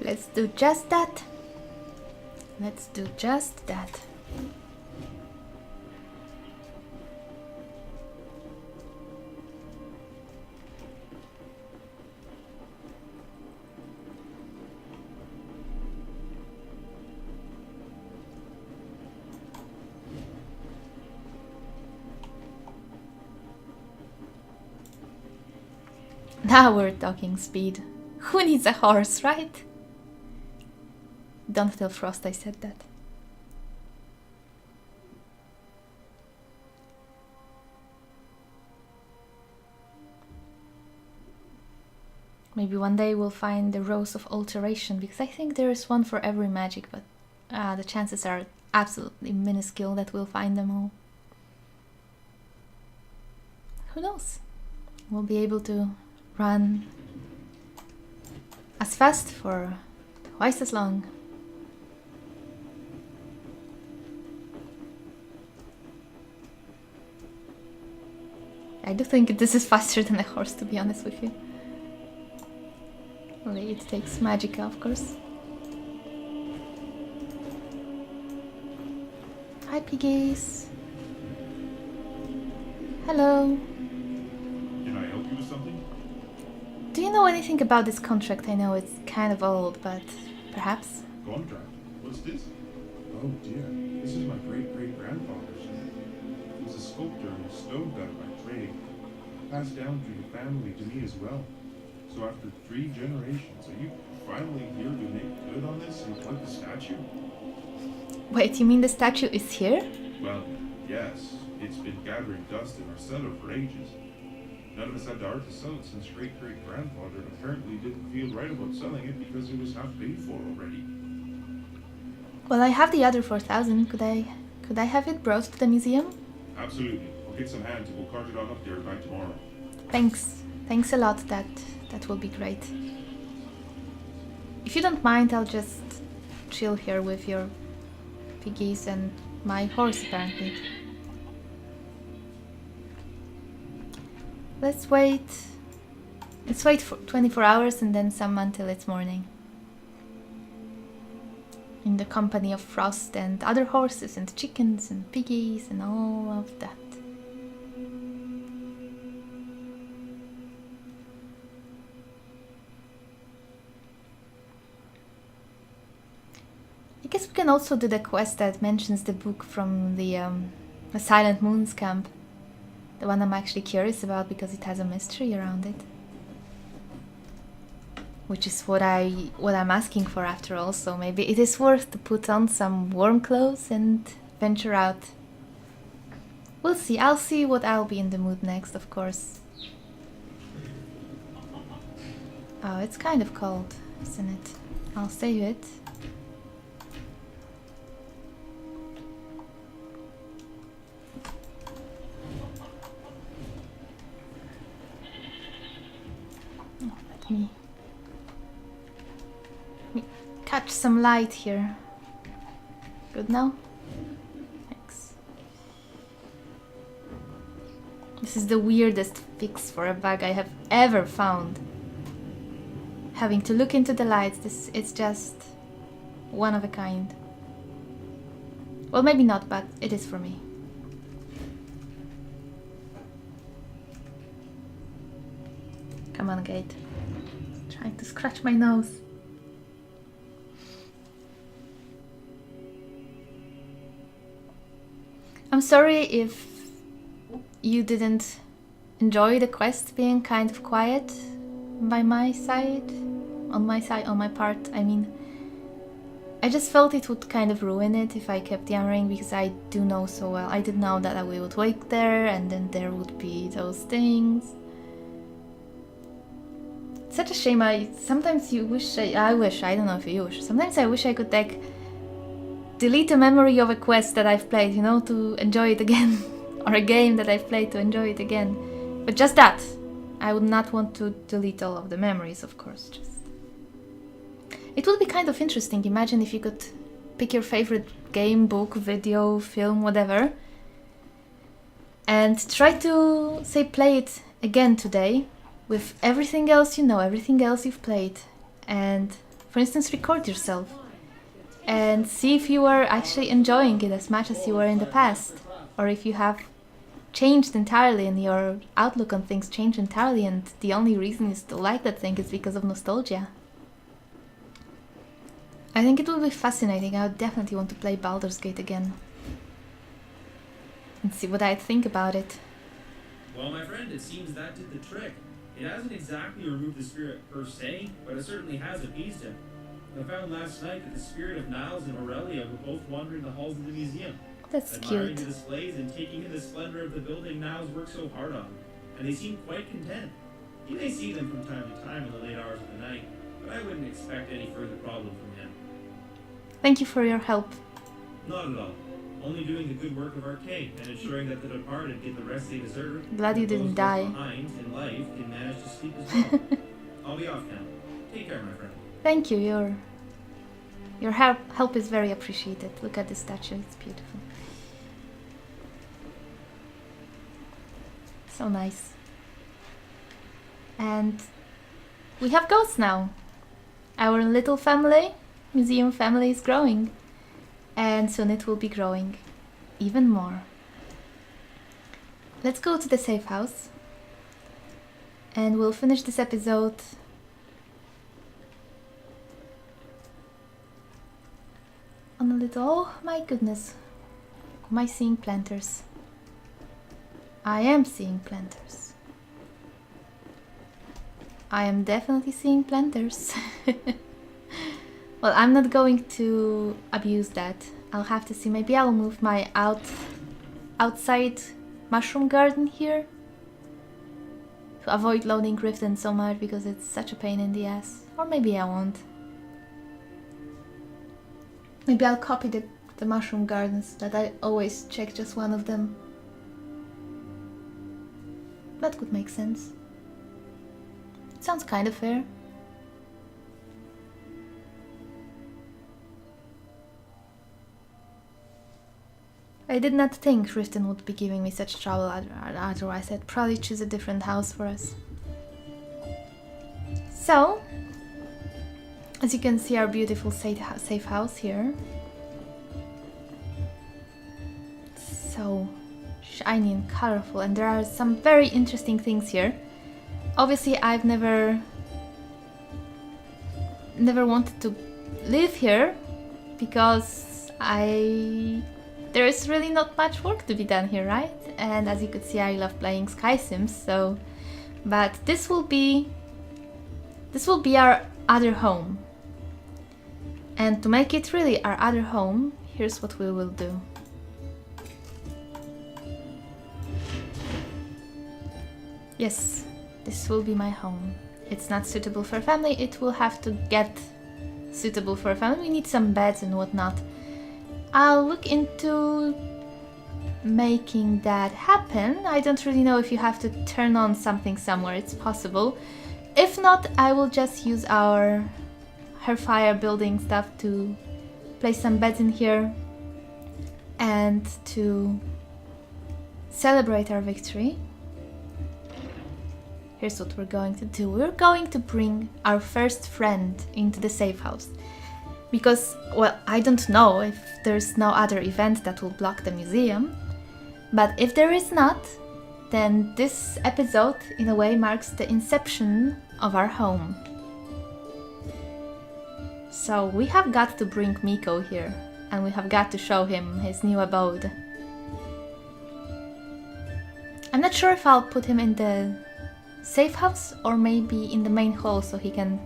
Let's do just that. Let's do just that. Now we're talking speed. Who needs a horse, right? Don't tell Frost I said that. Maybe one day we'll find the Rose of Alteration, because I think there is one for every magic, but the chances are absolutely minuscule that we'll find them all. Who knows? We'll be able to run as fast for twice as long. I do think this is faster than a horse, to be honest with you. Only it takes magic, of course. Hi, piggies. Hello. Can I help you with something? Do you know anything about this contract? I know it's kind of old, but perhaps? Contract? What's this? Oh dear, this is my great-great-grandfather's. He was a sculptor and a stone cutter by trade. Passed down through the family to me as well. So after 3 generations, are you finally here to make good on this and collect the statue? Wait, you mean the statue is here? Well, yes. It's been gathering dust in our cellar for ages. None of us had the heart to sell it since great-great-grandfather apparently didn't feel right about selling it because it was half paid for already. Well, I have the other 4,000. Could I have it brought to the museum? Absolutely. I'll get some hands and we'll cart it on up there by tomorrow. Thanks. Thanks a lot. That will be great. If you don't mind, I'll just chill here with your piggies and my horse, apparently. Let's wait for 24 hours and then some until it's morning. In the company of Frost and other horses and chickens and piggies and all of that. I guess we can also do the quest that mentions the book from the Silent Moon's camp. The one I'm actually curious about because it has a mystery around it. Which is what I'm asking for after all, so maybe it is worth to put on some warm clothes and venture out. We'll see. I'll see what I'll be in the mood next, of course. Oh, it's kind of cold, isn't it? I'll save it. Let me catch some light here. Good now? Thanks. This is the weirdest fix for a bug I have ever found. Having to look into the lights, it's just one of a kind. Well, maybe not, but it is for me. Come on, Gate. Trying to scratch my nose. I'm sorry if you didn't enjoy the quest being kind of quiet by my side. On my part, I mean. I just felt it would kind of ruin it if I kept yammering, because I do know so well. I did know that we would wait there and then there would be those things. It's such a shame. Sometimes you wish, I don't know if you wish, sometimes I wish I could like delete a memory of a quest that I've played, you know, to enjoy it again. Or a game that I've played to enjoy it again. But just that. I would not want to delete all of the memories, of course. It would be kind of interesting. Imagine if you could pick your favorite game, book, video, film, whatever, and try to, say, play it again today with everything else you know, everything else you've played, and, for instance, record yourself and see if you are actually enjoying it as much as you were in the past, or if you have changed entirely and your outlook on things changed entirely and the only reason you still like that thing is because of nostalgia. I think it will be fascinating. I would definitely want to play Baldur's Gate again and see what I'd think about it. Well, my friend, it seems that did the trick. It hasn't exactly removed the spirit per se, but it certainly has appeased him. I found last night that the spirit of Niles and Aurelia were both wandering the halls of the museum, That's admiring cute. the displays and taking in the splendor of the building Niles worked so hard on, and they seemed quite content. You may see them from time to time in the late hours of the night, but I wouldn't expect any further problem from him. Thank you for your help. Not at all. Only doing the good work of Arcade and ensuring that the departed get the rest they deserve. Glad you and those didn't left die. behind in life can manage to sleep as well. I'll be off now. Take care, my friend. Thank you. Your help is very appreciated. Look at the statue. It's beautiful. So nice. And we have ghosts now. Our little family, museum family, is growing. And soon it will be growing even more. Let's go to the safe house. And we'll finish this episode on a little... Oh my goodness. Am I seeing planters? I am seeing planters. I am definitely seeing planters. Well, I'm not going to abuse that. I'll have to see. Maybe I'll move my outside mushroom garden here to avoid loading Riften so much because it's such a pain in the ass. Or maybe I won't. Maybe I'll copy the mushroom gardens that I always check just one of them. That could make sense. It sounds kind of fair. I did not think Riften would be giving me such trouble, otherwise I'd probably choose a different house for us. So, as you can see, our beautiful safe house here. So shiny and colorful, and there are some very interesting things here. Obviously, I've never wanted to live here because there is really not much work to be done here, right? And as you could see, I love playing Sky Sims, so... But this will be our other home. And to make it really our other home, here's what we will do. Yes, this will be my home. It's not suitable for a family, it will have to get suitable for a family. We need some beds and whatnot. I'll look into making that happen. I don't really know if you have to turn on something somewhere, it's possible. If not, I will just use our fire building stuff to place some beds in here and to celebrate our victory. Here's what we're going to do. We're going to bring our first friend into the safe house. Because, well, I don't know if there's no other event that will block the museum. But if there is not, then this episode, in a way, marks the inception of our home. So we have got to bring Miko here, and we have got to show him his new abode. I'm not sure if I'll put him in the safe house or maybe in the main hall so he can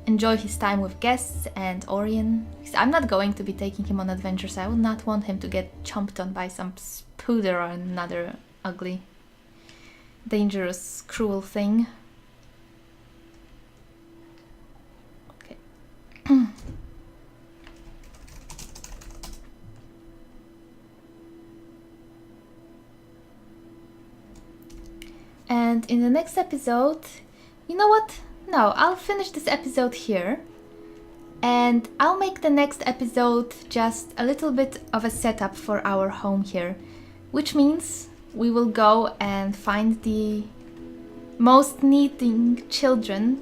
enjoy his time with guests and Orion. Because I'm not going to be taking him on adventures. I would not want him to get chomped on by some spooder or another ugly, dangerous, cruel thing. Okay. And in the next episode, you know what? No, I'll finish this episode here. And I'll make the next episode just a little bit of a setup for our home here. Which means we will go and find the most needing children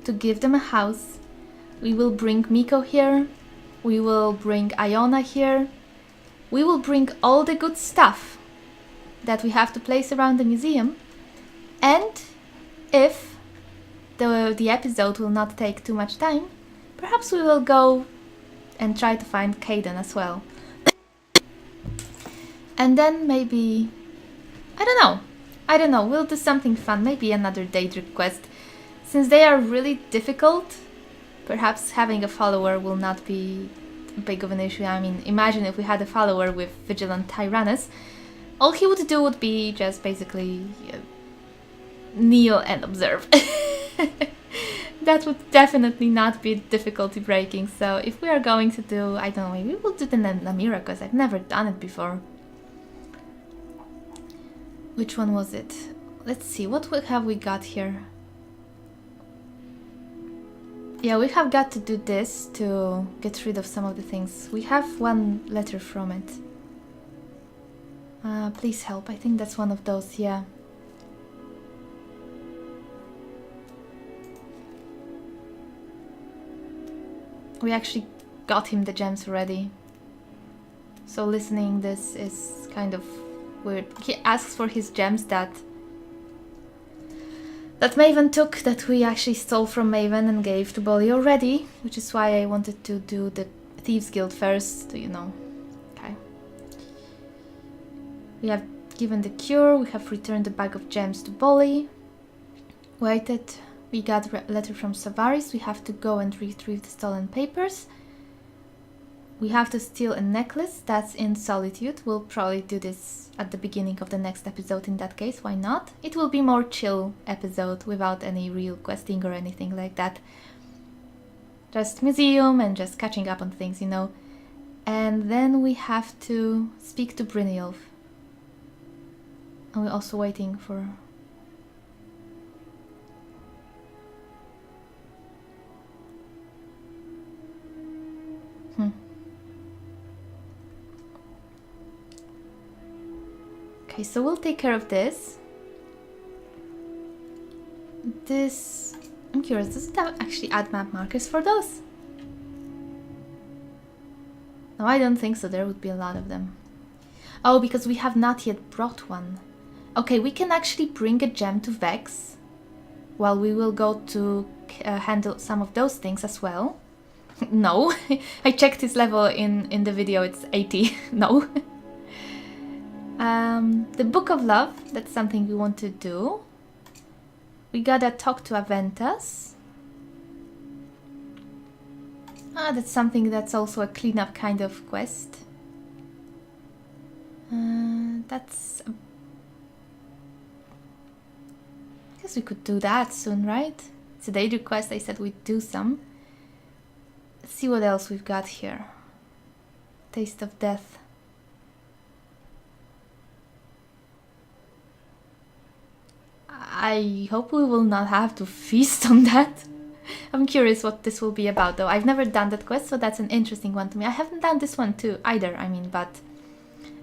to give them a house. We will bring Miko here. We will bring Iona here. We will bring all the good stuff that we have to place around the museum. And if the episode will not take too much time, perhaps we will go and try to find Kaden as well. And then maybe, I don't know, I don't know, we'll do something fun, maybe another Daedric quest. Since they are really difficult, perhaps having a follower will not be big of an issue. I mean, imagine if we had a follower with Vigilant Tyrannus. All he would do would be just basically kneel and observe. That would definitely not be difficulty breaking. So if we are going to do, I don't know, maybe we'll do the Namira because I've never done it before. Which one was it? Let's see, what have we got here? Yeah, we have got to do this to get rid of some of the things. We have one letter from it. Please help. I think that's one of those, yeah. We actually got him the gems already. So listening this is kind of weird. He asks for his gems that Maven took, that we actually stole from Maven and gave to Bolly already, which is why I wanted to do the Thieves Guild first, you know. Okay. We have given the cure, we have returned the bag of gems to Bolly. Waited, we got a letter from Savaris, we have to go and retrieve the stolen papers. We have to steal a necklace that's in Solitude. We'll probably do this at the beginning of the next episode in that case, why not? It will be more chill episode without any real questing or anything like that. Just museum and just catching up on things, you know. And then we have to speak to Brynjolf. And we're also waiting for... Okay, so we'll take care of this. This... I'm curious, does it actually add map markers for those? No, I don't think so. There would be a lot of them. Oh, because we have not yet brought one. Okay, we can actually bring a gem to Vex. While we will go to handle some of those things as well. No, I checked his level in the video, it's 80. No. The Book of Love, that's something we want to do. We gotta talk to Aventus. That's something that's also a cleanup kind of quest. That's... I guess we could do that soon, right? It's a daily quest, I said we'd do some. Let's see what else we've got here. Taste of Death. I hope we will not have to feast on that. I'm curious what this will be about though. I've never done that quest, so that's an interesting one to me. I haven't done this one too either, I mean, but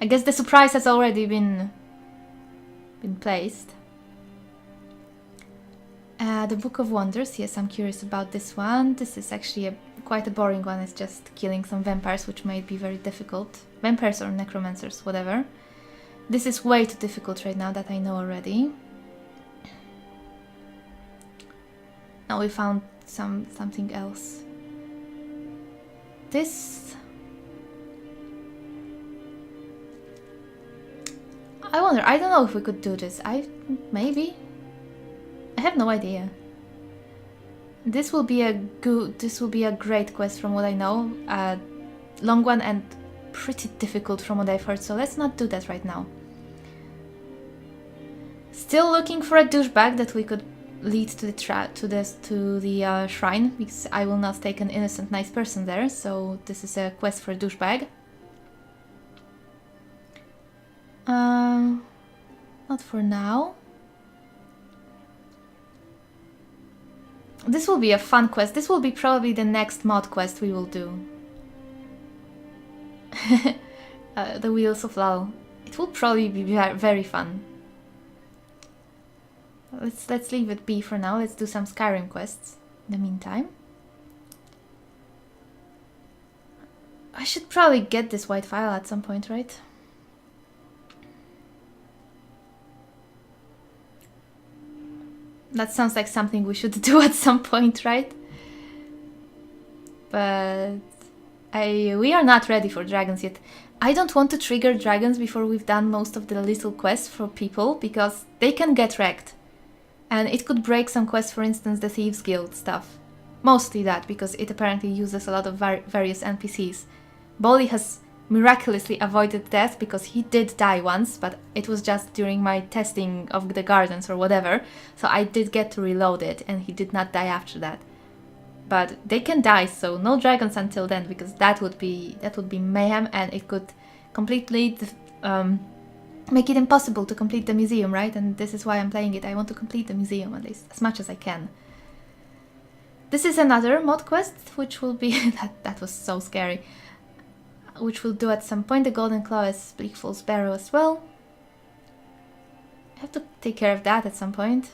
I guess the surprise has already been placed. The Book of Wonders, yes, I'm curious about this one. This is actually quite a boring one. It's just killing some vampires, which might be very difficult. Vampires or necromancers, whatever. This is way too difficult right now, that I know already. Now we found something else. This... I wonder, I don't know if we could do this. Maybe. I have no idea. This will be a great quest from what I know. Long one and pretty difficult from what I've heard, so let's not do that right now. Still looking for a douchebag that we could lead to the shrine, because I will not take an innocent nice person there, so this is a quest for a douchebag. Not for now. This will be a fun quest. This will be probably the next mod quest we will do. The Wheels of Lull. It will probably be very fun. Let's leave it be for now. Let's do some Skyrim quests in the meantime. I should probably get this white file at some point, right? That sounds like something we should do at some point, right? But We are not ready for dragons yet. I don't want to trigger dragons before we've done most of the little quests for people, because they can get wrecked. And it could break some quests, for instance, the Thieves Guild stuff. Mostly that, because it apparently uses a lot of various NPCs. Bolly has miraculously avoided death because he did die once, but it was just during my testing of the gardens or whatever, so I did get to reload it, and he did not die after that. But they can die, so no dragons until then, because that would be mayhem, and it could completely make it impossible to complete the museum, right? And this is why I'm playing it. I want to complete the museum at least as much as I can. This is another mod quest, which will be that was so scary. Which we'll do at some point. The Golden Claw is Bleak Falls Barrow as well. I have to take care of that at some point.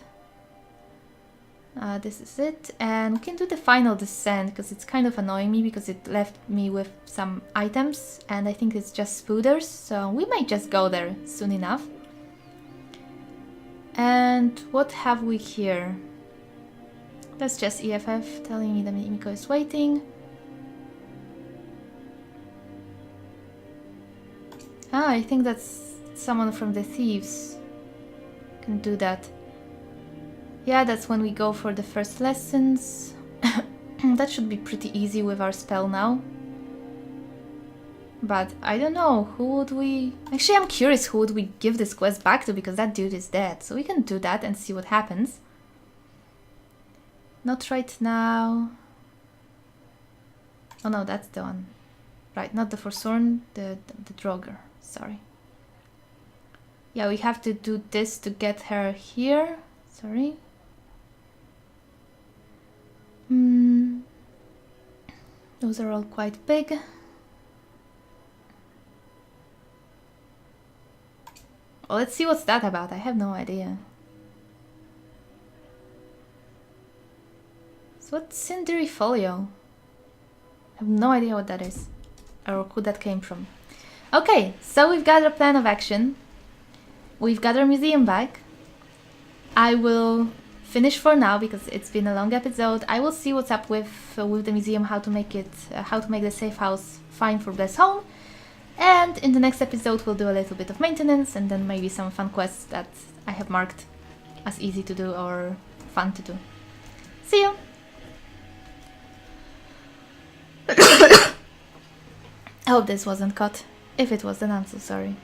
This is it, and we can do the final descent because it's kind of annoying me because it left me with some items and I think it's just spooders, so we might just go there soon enough. And what have we here? That's just EFF telling me that Miko is waiting. Ah, I think that's someone from the thieves can do that. Yeah, that's when we go for the first lessons. That should be pretty easy with our spell now. But I don't know, who would we... Actually, I'm curious who would we give this quest back to, because that dude is dead. So we can do that and see what happens. Not right now. Oh no, that's the one. Right, not the Forsworn, the Draugr. Sorry. Yeah, we have to do this to get her here. Sorry. Those are all quite big. Well, let's see what's that about. I have no idea. So what's Cindery Folio? I have no idea what that is. Or who that came from. Okay, so we've got our plan of action. We've got our museum back. I will finish for now because it's been a long episode. I will see what's up with the museum, how to make it, how to make the safe house fine for Bless Home. And in the next episode we'll do a little bit of maintenance and then maybe some fun quests that I have marked as easy to do or fun to do. See you! I hope this wasn't cut. If it was, then I'm so sorry.